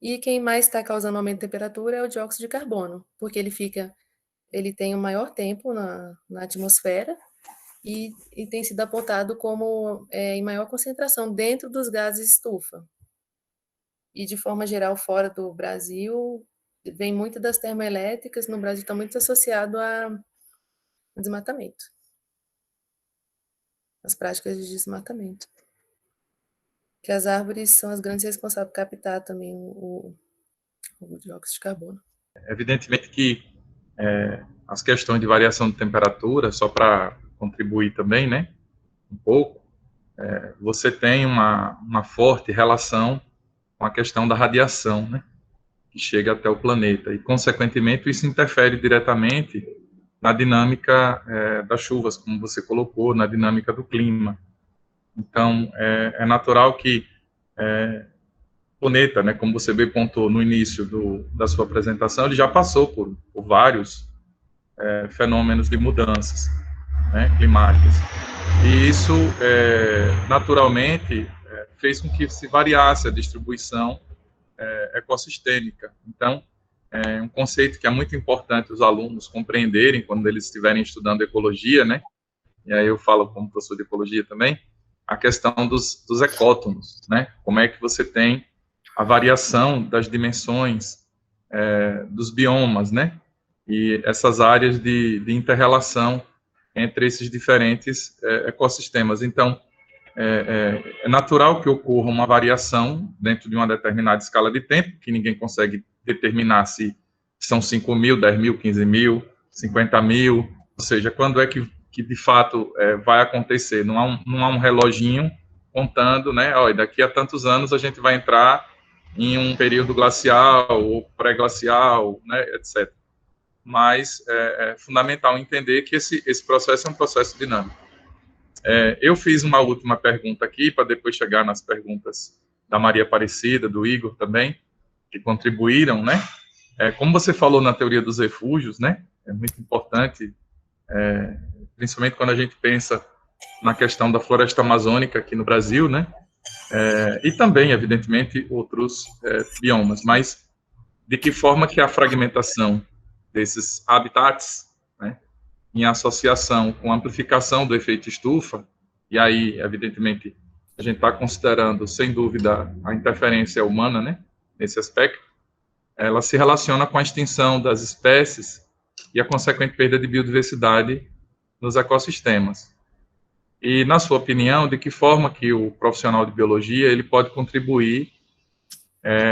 E quem mais está causando aumento de temperatura é o dióxido de carbono, porque ele tem o maior tempo na atmosfera e tem sido apontado como em maior concentração dentro dos gases estufa. E, de forma geral, fora do Brasil, vem muito das termoelétricas. No Brasil está muito associado a desmatamento, as práticas de desmatamento. Que as árvores são as grandes responsáveis por captar também o dióxido de carbono. Evidentemente que as questões de variação de temperatura, só para contribuir também, né, um pouco, você tem uma forte relação com a questão da radiação, né, que chega até o planeta, e, consequentemente, isso interfere diretamente na dinâmica das chuvas, como você colocou, na dinâmica do clima. Então, é natural que o planeta, né, como você bem pontuou no início da sua apresentação, ele já passou por vários fenômenos de mudanças, né, climáticas. E isso, naturalmente, fez com que se variasse a distribuição ecossistêmica. Então, é um conceito que é muito importante os alunos compreenderem quando eles estiverem estudando ecologia, né? E aí eu falo como professor de ecologia também, a questão dos ecótonos, né? Como é que você tem a variação das dimensões dos biomas, né? E essas áreas de inter-relação entre esses diferentes ecossistemas. Então, é natural que ocorra uma variação dentro de uma determinada escala de tempo, que ninguém consegue determinar se são 5 mil, 10 mil, 15 mil, 50 mil, ou seja, quando é que de fato vai acontecer. Não há um reloginho contando, né, ó, daqui a tantos anos a gente vai entrar em um período glacial ou pré-glacial, né, etc. Mas é fundamental entender que esse processo é um processo dinâmico. Eu fiz uma última pergunta aqui, para depois chegar nas perguntas da Maria Aparecida, do Igor também, que contribuíram, né? Como você falou na teoria dos refúgios, né? É muito importante, principalmente quando a gente pensa na questão da floresta amazônica aqui no Brasil, né? E também, evidentemente, outros biomas, mas de que forma que a fragmentação desses habitats, né, em associação com a amplificação do efeito estufa, e aí, evidentemente, a gente está considerando, sem dúvida, a interferência humana, né, nesse aspecto, ela se relaciona com a extinção das espécies e a consequente perda de biodiversidade nos ecossistemas. E, na sua opinião, de que forma que o profissional de biologia ele pode contribuir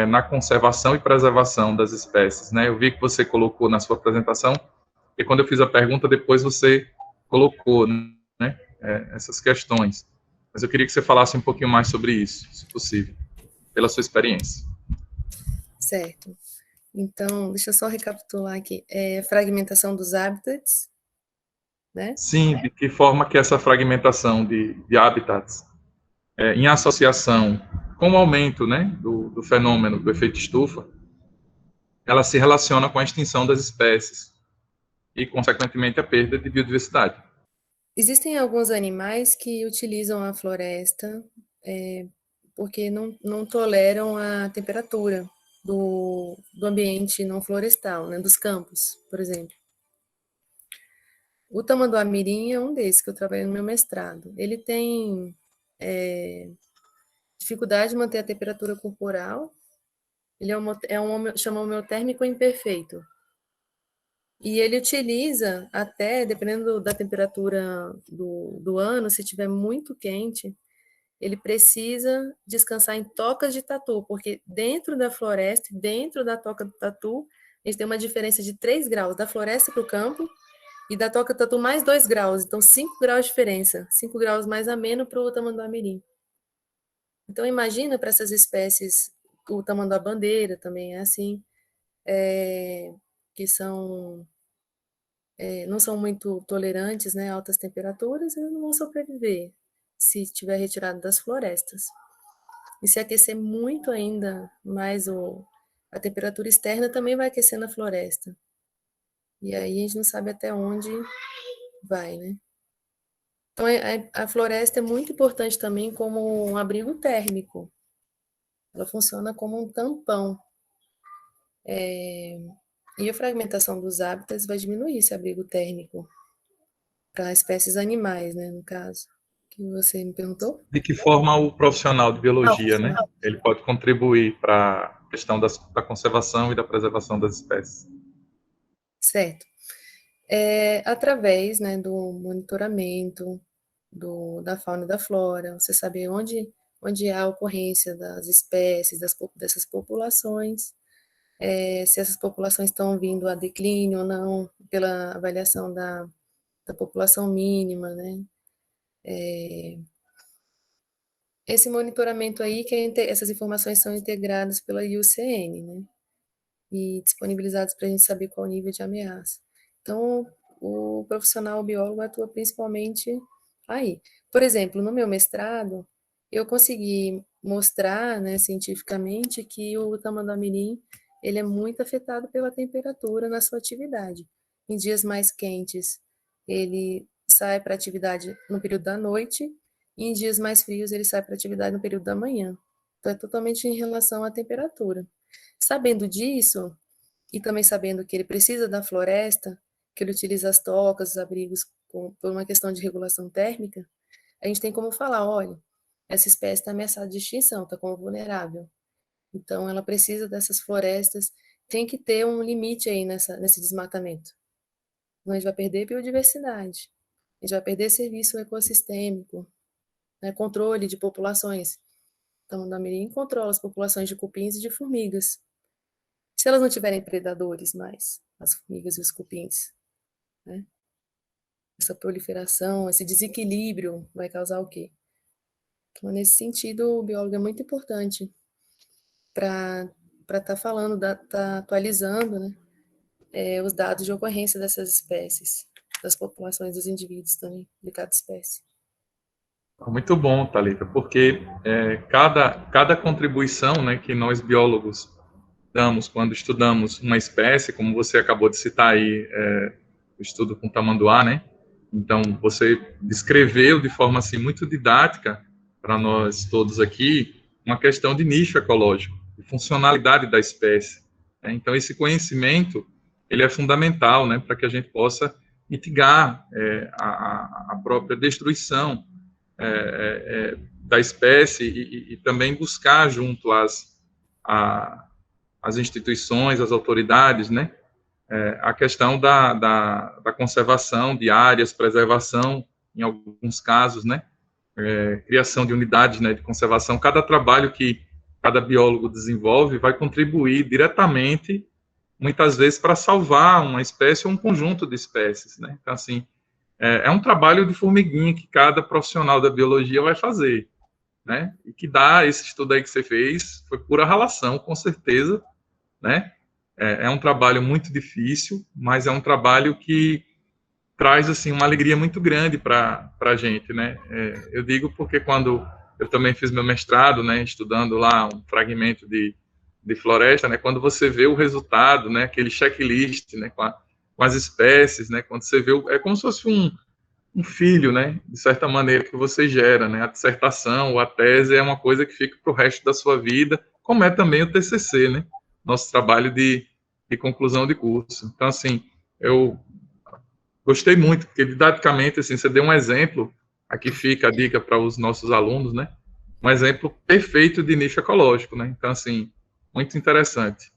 na conservação e preservação das espécies, né? Eu vi que você colocou na sua apresentação, e quando eu fiz a pergunta, depois você colocou, né, essas questões. Mas eu queria que você falasse um pouquinho mais sobre isso, se possível, pela sua experiência. Certo. Então, deixa eu só recapitular aqui. Fragmentação dos hábitats, né? Sim, de que forma que essa fragmentação de habitats, em associação com o aumento, né, do fenômeno do efeito estufa, ela se relaciona com a extinção das espécies e, consequentemente, a perda de biodiversidade. Existem alguns animais que utilizam a floresta porque não toleram a temperatura do ambiente não florestal, né, dos campos, por exemplo. O tamanduá-mirim é um desses que eu trabalhei no meu mestrado. Ele tem dificuldade de manter a temperatura corporal. Ele chama homeotérmico imperfeito. E ele utiliza até, dependendo da temperatura do ano, se tiver muito quente, ele precisa descansar em tocas de tatu, porque dentro da floresta, dentro da toca do tatu, a gente tem uma diferença de 3 graus, da floresta para o campo, e da toca do tatu mais 2 graus, então 5 graus de diferença, 5 graus mais ameno para o tamanduá-mirim. Então imagina para essas espécies, o tamanduá-bandeira também é assim, que não são muito tolerantes, né, a altas temperaturas, eles não vão sobreviver se estiver retirado das florestas. E se aquecer muito ainda mais a temperatura externa, também vai aquecendo a floresta. E aí a gente não sabe até onde vai, né? Então a floresta é muito importante também como um abrigo térmico. Ela funciona como um tampão. E a fragmentação dos hábitats vai diminuir esse abrigo térmico para espécies animais, né, no caso, que você me perguntou. De que forma o profissional de Ah, biologia, né, ele pode contribuir para a questão da conservação e da preservação das espécies? certo. Através, né, do monitoramento da fauna e da flora, você saber onde há a ocorrência das espécies, dessas populações, se essas populações estão vindo a declínio ou não, pela avaliação da população mínima, né? Esse monitoramento aí, essas informações são integradas pela IUCN, né? E disponibilizadas para a gente saber qual o nível de ameaça. Então, o profissional biólogo atua principalmente aí. Por exemplo, no meu mestrado, eu consegui mostrar, né, cientificamente, que o tamanduá-mirim ele é muito afetado pela temperatura na sua atividade. Em dias mais quentes, ele sai para atividade no período da noite, e em dias mais frios, ele sai para atividade no período da manhã. Então, é totalmente em relação à temperatura. Sabendo disso, e também sabendo que ele precisa da floresta, que ele utiliza as tocas, os abrigos por uma questão de regulação térmica, a gente tem como falar, olha, essa espécie está ameaçada de extinção, está como vulnerável. Então, ela precisa dessas florestas, tem que ter um limite aí nesse desmatamento. Senão a gente vai perder biodiversidade, a gente vai perder serviço ecossistêmico, né, controle de populações. Então, o Damirim controla as populações de cupins e de formigas. Se elas não tiverem predadores mais, as formigas e os cupins, né? Essa proliferação, esse desequilíbrio vai causar o quê? Então, nesse sentido, o biólogo é muito importante para estar falando, tá atualizando, né, os dados de ocorrência dessas espécies, das populações dos indivíduos também, de cada espécie. Muito bom, Thalita, porque cada contribuição, né, que nós biólogos damos quando estudamos uma espécie, como você acabou de citar aí, o estudo com tamanduá, né? Então, você descreveu de forma assim muito didática para nós todos aqui uma questão de nicho ecológico, de funcionalidade da espécie, né? Então, esse conhecimento ele é fundamental, né, para que a gente possa mitigar a própria destruição da espécie e também buscar junto às instituições, às autoridades, né, a questão da conservação de áreas, preservação, em alguns casos, né, criação de unidades, né, de conservação. Cada trabalho que cada biólogo desenvolve vai contribuir diretamente, muitas vezes, para salvar uma espécie ou um conjunto de espécies, né. Então, assim, é um trabalho de formiguinha que cada profissional da biologia vai fazer, né, e que dá esse estudo aí que você fez, foi pura relação, com certeza, né. É um trabalho muito difícil, mas é um trabalho que traz assim uma alegria muito grande para a gente, né? Eu digo porque quando eu também fiz meu mestrado, né, estudando lá um fragmento de floresta, né, quando você vê o resultado, né, aquele checklist, né, com as espécies, né, quando você vê, é como se fosse um filho, né, de certa maneira que você gera, né, a dissertação ou a tese é uma coisa que fica para o resto da sua vida, como é também o TCC, né, nosso trabalho de conclusão de curso. Então, assim, eu gostei muito, porque didaticamente, assim, você deu um exemplo, aqui fica a dica para os nossos alunos, né? Um exemplo perfeito de nicho ecológico, né? Então, assim, muito interessante.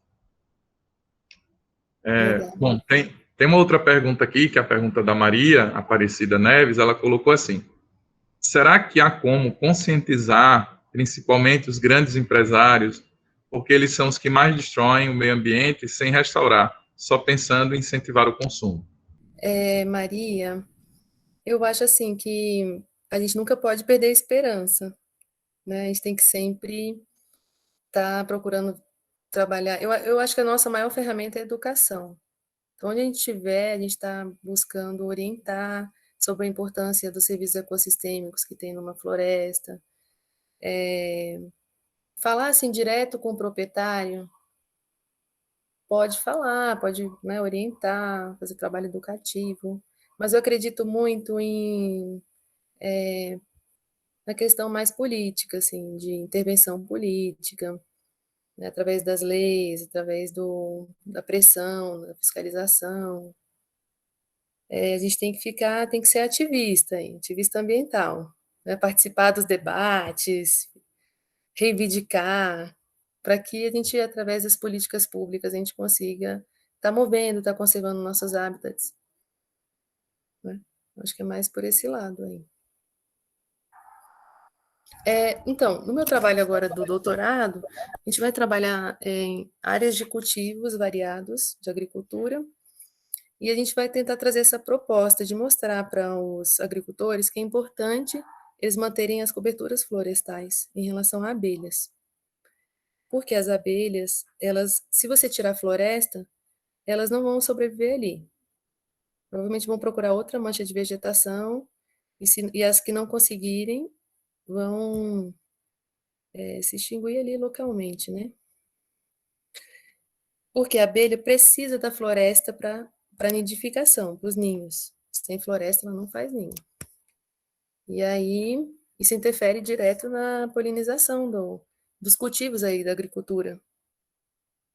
Legal. Bom, tem uma outra pergunta aqui, que é a pergunta da Maria Aparecida Neves, ela colocou assim: será que há como conscientizar, principalmente os grandes empresários, porque eles são os que mais destroem o meio ambiente sem restaurar, só pensando em incentivar o consumo? Maria, eu acho assim que a gente nunca pode perder a esperança, né? A gente tem que sempre estar procurando trabalhar. Eu acho que a nossa maior ferramenta é a educação. Então, onde a gente estiver, a gente está buscando orientar sobre a importância dos serviços ecossistêmicos que tem numa floresta. Falar assim direto com o proprietário, pode falar, pode, né, orientar, fazer trabalho educativo, mas eu acredito muito na questão mais política, assim, de intervenção política, né, através das leis, através da pressão, da fiscalização. A gente tem que ser ativista, hein, ativista ambiental, né, participar dos debates, reivindicar, para que a gente, através das políticas públicas, a gente consiga estar movendo, estar conservando nossos hábitats, né? Acho que é mais por esse lado aí. Então, no meu trabalho agora do doutorado, a gente vai trabalhar em áreas de cultivos variados de agricultura e a gente vai tentar trazer essa proposta de mostrar para os agricultores que é importante eles manterem as coberturas florestais em relação a abelhas. Porque as abelhas, elas, se você tirar a floresta, elas não vão sobreviver ali. Provavelmente vão procurar outra mancha de vegetação e as que não conseguirem vão se extinguir ali localmente, né? Porque a abelha precisa da floresta para nidificação, para os ninhos. Sem floresta, ela não faz ninho. E aí, isso interfere direto na polinização dos cultivos aí da agricultura.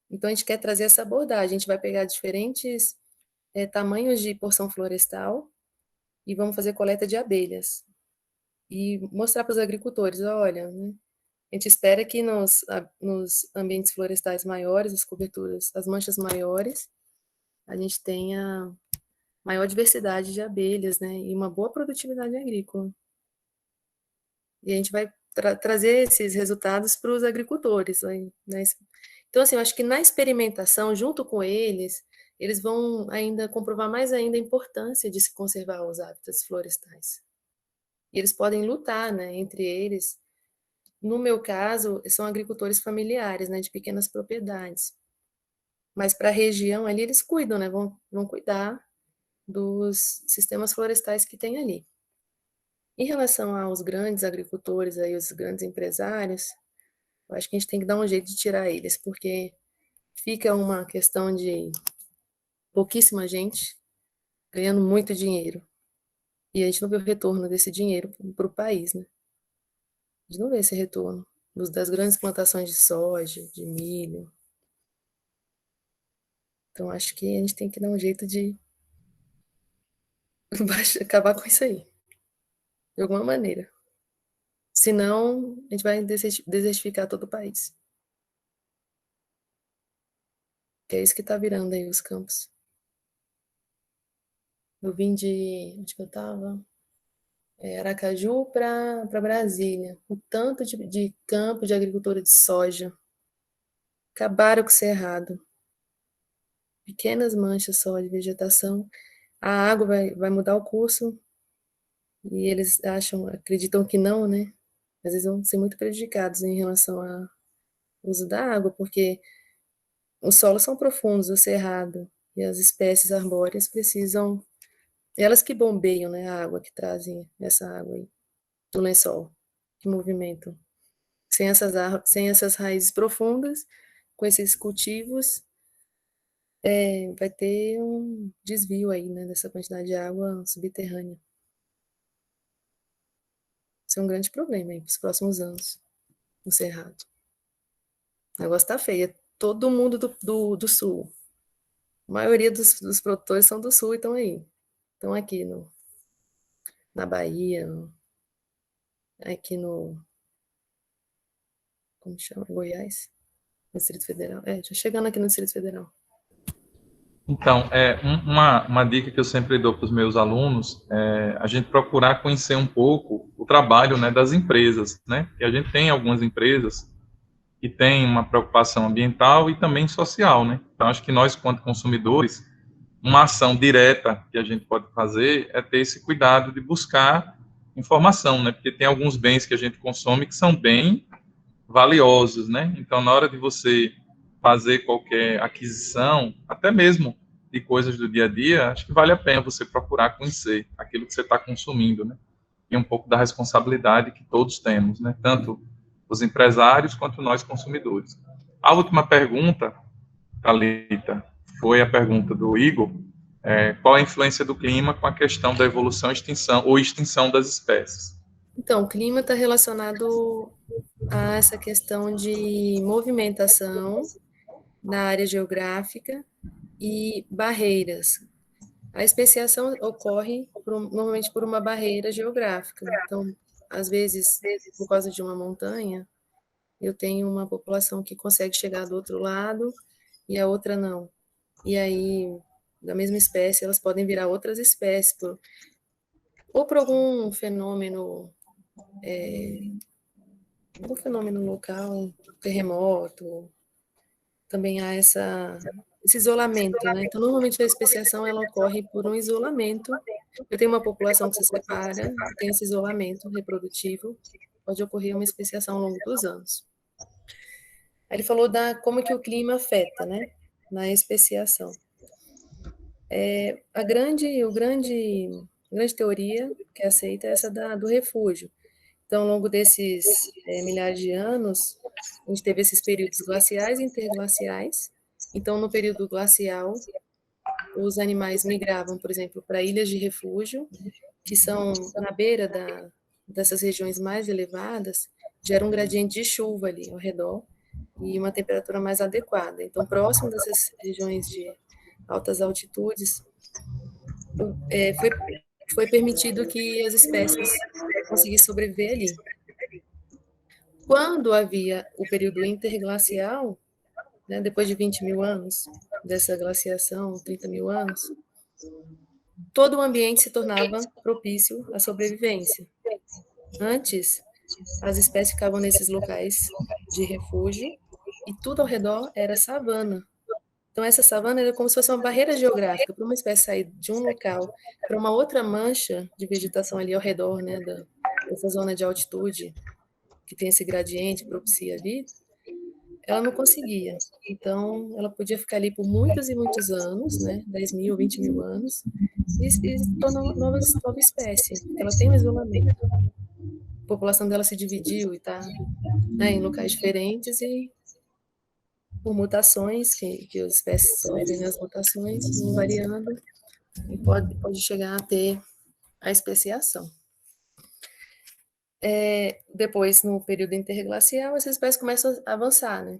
Então, a gente quer trazer essa abordagem. A gente vai pegar diferentes tamanhos de porção florestal e vamos fazer coleta de abelhas. E mostrar para os agricultores, olha, né, a gente espera que nos ambientes florestais maiores, as coberturas, as manchas maiores, a gente tenha maior diversidade de abelhas, né, e uma boa produtividade agrícola. E a gente vai trazer esses resultados para os agricultores, né? Então, assim, eu acho que na experimentação, junto com eles, eles vão ainda comprovar mais ainda a importância de se conservar os hábitats florestais. E eles podem lutar, né, entre eles. No meu caso, são agricultores familiares, né, de pequenas propriedades. Mas para a região ali, eles cuidam, né, vão cuidar dos sistemas florestais que tem ali. Em relação aos grandes agricultores, aí, os grandes empresários, eu acho que a gente tem que dar um jeito de tirar eles, porque fica uma questão de pouquíssima gente ganhando muito dinheiro. E a gente não vê o retorno desse dinheiro para o país, né? A gente não vê esse retorno das grandes plantações de soja, de milho. Então, acho que a gente tem que dar um jeito de acabar com isso aí, de alguma maneira. Senão, a gente vai desertificar todo o país. Que é isso que está virando aí os campos. Eu vim de. Onde que eu estava? Aracaju para Brasília. O tanto de campo de agricultura de soja. Acabaram com o cerrado. Pequenas manchas só de vegetação. A água vai mudar o curso e eles acreditam que não, né? Às vezes vão ser muito prejudicados em relação ao uso da água, porque os solos são profundos, o cerrado, e as espécies arbóreas precisam, elas que bombeiam, né, a água, que trazem essa água aí do lençol, que movimentam. Sem essas raízes profundas, com esses cultivos, vai ter um desvio aí, né, dessa quantidade de água subterrânea. Isso é um grande problema aí para os próximos anos, no Cerrado. O negócio tá feio. É todo mundo do sul. A maioria dos produtores são do sul e estão aí. Estão aqui na Bahia, aqui no. Como chama? Goiás? No Distrito Federal. Já chegando aqui no Distrito Federal. Então, uma dica que eu sempre dou para os meus alunos é a gente procurar conhecer um pouco o trabalho, né, das empresas, né? E a gente tem algumas empresas que têm uma preocupação ambiental e também social, né? Então, acho que nós, quanto consumidores, uma ação direta que a gente pode fazer é ter esse cuidado de buscar informação, né? Porque tem alguns bens que a gente consome que são bem valiosos, né? Então, na hora de você fazer qualquer aquisição, até mesmo de coisas do dia a dia, acho que vale a pena você procurar conhecer aquilo que você está consumindo, né? E um pouco da responsabilidade que todos temos, né? Tanto os empresários quanto nós consumidores. A última pergunta, Thalita, foi a pergunta do Igor, qual a influência do clima com a questão da evolução extinção, ou extinção das espécies? Então, o clima está relacionado a essa questão de movimentação na área geográfica e barreiras. A especiação ocorre normalmente por uma barreira geográfica. Então, às vezes, por causa de uma montanha, eu tenho uma população que consegue chegar do outro lado e a outra não. E aí, da mesma espécie, elas podem virar outras espécies, ou por algum fenômeno do fenômeno local, terremoto, também há esse isolamento, né? Então, normalmente a especiação ela ocorre por um isolamento. Eu tenho uma população que se separa, tem esse isolamento reprodutivo, pode ocorrer uma especiação ao longo dos anos. Aí ele falou da como que o clima afeta, né, na especiação. A grande teoria que é aceita é essa do refúgio. Então, ao longo desses milhares de anos, a gente teve esses períodos glaciais e interglaciais. Então, no período glacial, os animais migravam, por exemplo, para ilhas de refúgio, que são na beira dessas regiões mais elevadas, gera um gradiente de chuva ali ao redor e uma temperatura mais adequada. Então, próximo dessas regiões de altas altitudes, foi, foi permitido que as espécies conseguissem sobreviver ali. Quando havia o período interglacial, né, depois de 20 mil anos dessa glaciação, 30 mil anos, todo o ambiente se tornava propício à sobrevivência. Antes, as espécies ficavam nesses locais de refúgio e tudo ao redor era savana. Então, essa savana era como se fosse uma barreira geográfica para uma espécie sair de um local para uma outra mancha de vegetação ali ao redor, né, dessa zona de altitude, que tem esse gradiente, propicia ali, ela não conseguia. Então, ela podia ficar ali por muitos e muitos anos, né, 10 mil, 20 mil anos, e se tornar uma nova espécie. Ela tem um isolamento. A população dela se dividiu e está, né, em locais diferentes e por mutações que as espécies sofrem, né, as mutações vão variando e pode chegar a ter a especiação. Depois, no período interglacial, essas espécies começam a avançar, né?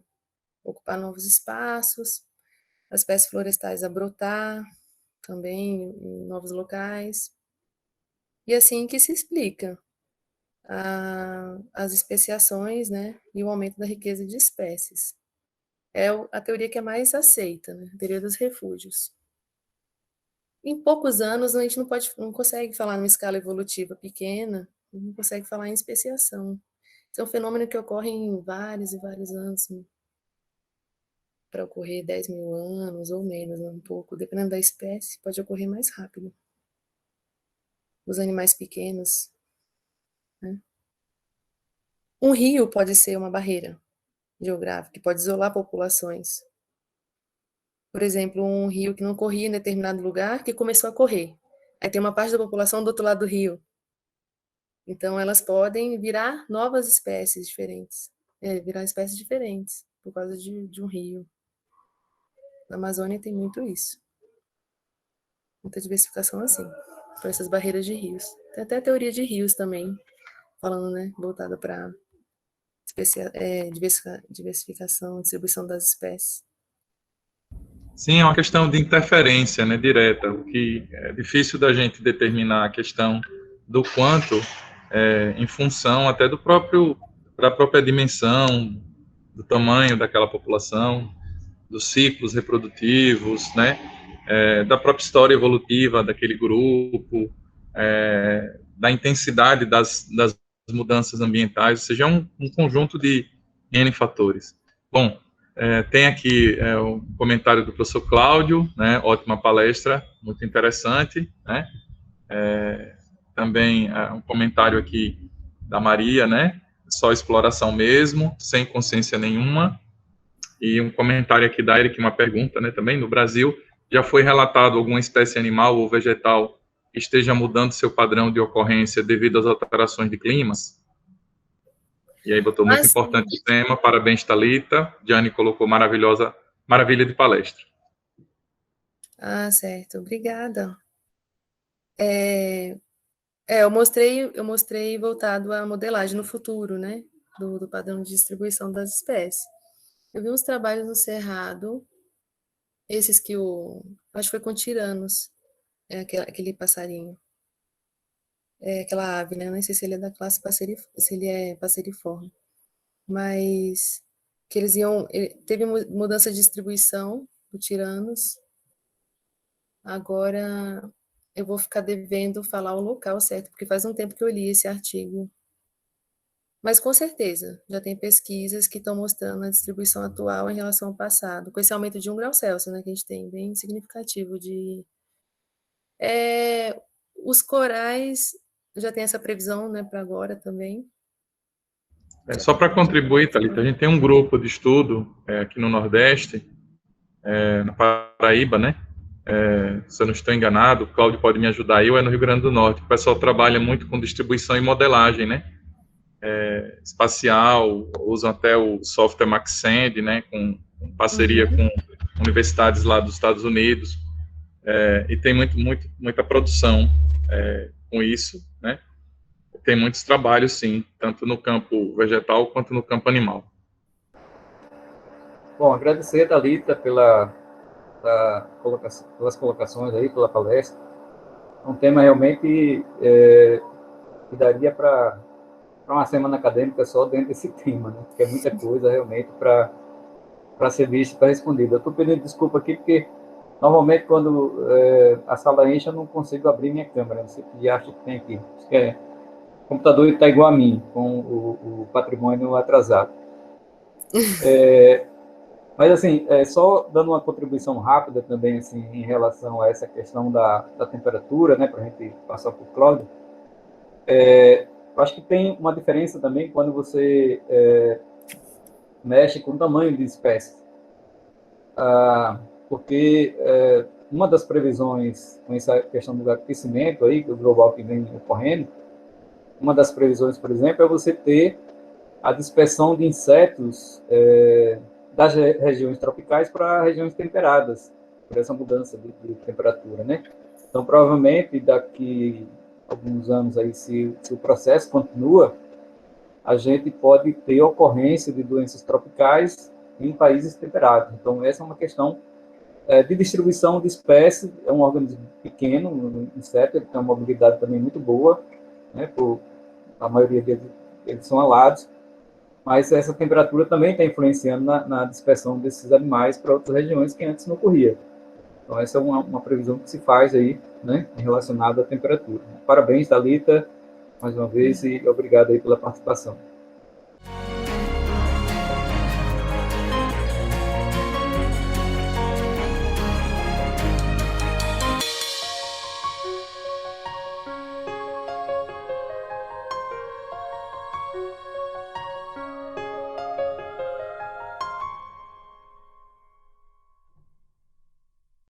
Ocupar novos espaços, as espécies florestais a brotar também em novos locais. E assim que se explica as especiações, né, e o aumento da riqueza de espécies. É a teoria que é mais aceita, né, a teoria dos refúgios. Em poucos anos, a gente não consegue falar numa escala evolutiva pequena, não consegue falar em especiação. Isso é um fenômeno que ocorre em vários e vários anos, para ocorrer 10 mil anos ou menos, um pouco, dependendo da espécie, pode ocorrer mais rápido. Os animais pequenos, né? Um rio pode ser uma barreira geográfica, que pode isolar populações. Por exemplo, um rio que não corria em determinado lugar, que começou a correr. Aí tem uma parte da população do outro lado do rio. Então, elas podem virar novas espécies diferentes. Virar espécies diferentes, por causa de um rio. Na Amazônia tem muito isso. Muita diversificação assim, por essas barreiras de rios. Tem até a teoria de rios também, falando, né, voltada para diversificação, distribuição das espécies. Sim, é uma questão de interferência, né, direta, o que é difícil da gente determinar a questão do quanto, em função até da própria dimensão, do tamanho daquela população, dos ciclos reprodutivos, né, da própria história evolutiva daquele grupo, da intensidade das mudanças ambientais, ou seja, é um conjunto de N fatores. Bom, tem aqui o comentário do professor Cláudio, né, ótima palestra, muito interessante, né, também um comentário aqui da Maria, né, só exploração mesmo, sem consciência nenhuma, e um comentário aqui da Eric, uma pergunta, né, também, no Brasil, já foi relatado alguma espécie animal ou vegetal que esteja mudando seu padrão de ocorrência devido às alterações de climas? E aí botou muito importante o tema, parabéns, Thalita. Diane colocou maravilha de palestra. Ah, certo, obrigada. Eu mostrei voltado à modelagem no futuro, né, do padrão de distribuição das espécies. Eu vi uns trabalhos no Cerrado, esses que acho que foi com tiranos, aquele passarinho, aquela ave, né, não sei se ele é da classe se ele é passeriforme, mas que teve mudança de distribuição do tiranos. Agora eu vou ficar devendo falar o local certo, porque faz um tempo que eu li esse artigo. Mas com certeza, já tem pesquisas que estão mostrando a distribuição atual em relação ao passado, com esse aumento de 1 grau Celsius, né, que a gente tem, bem significativo de... os corais já tem essa previsão, né, para agora também. Só para contribuir, Thalita, a gente tem um grupo de estudo aqui no Nordeste, na Paraíba, né? Se eu não estou enganado, o Cláudio pode me ajudar aí, ou é no Rio Grande do Norte. O pessoal trabalha muito com distribuição e modelagem, né? Espacial, usam até o software Maxend, né? Com parceria com universidades lá dos Estados Unidos, e tem muita produção com isso, né? Tem muitos trabalhos, sim, tanto no campo vegetal quanto no campo animal. Bom, agradecer, Thalita, pelas colocações aí, pela palestra. É um tema realmente que daria para uma semana acadêmica só dentro desse tema, né? Porque é muita coisa realmente para ser vista e para respondida. Eu estou pedindo desculpa aqui porque normalmente quando a sala enche eu não consigo abrir minha câmera. Não sei o que acha que tem aqui. Acho que o computador está igual a mim, com o patrimônio atrasado. Mas, assim, só dando uma contribuição rápida também, assim, em relação a essa questão da temperatura, né, para a gente passar para o Cláudio, eu acho que tem uma diferença também quando você mexe com o tamanho de espécies. Porque uma das previsões com essa questão do aquecimento aí, do global que vem ocorrendo, uma das previsões, por exemplo, é você ter a dispersão de insetos das regiões tropicais para regiões temperadas, por essa mudança de temperatura, né? Então, provavelmente, daqui a alguns anos, aí, se o processo continua, a gente pode ter ocorrência de doenças tropicais em países temperados. Então, essa é uma questão de distribuição de espécies. É um organismo pequeno, um inseto, ele tem uma mobilidade também muito boa, né? A maioria deles são alados, mas essa temperatura também está influenciando na dispersão desses animais para outras regiões que antes não ocorria. Então, essa é uma previsão que se faz aí, né, relacionada à temperatura. Parabéns, Thalita, mais uma vez, e obrigado aí pela participação.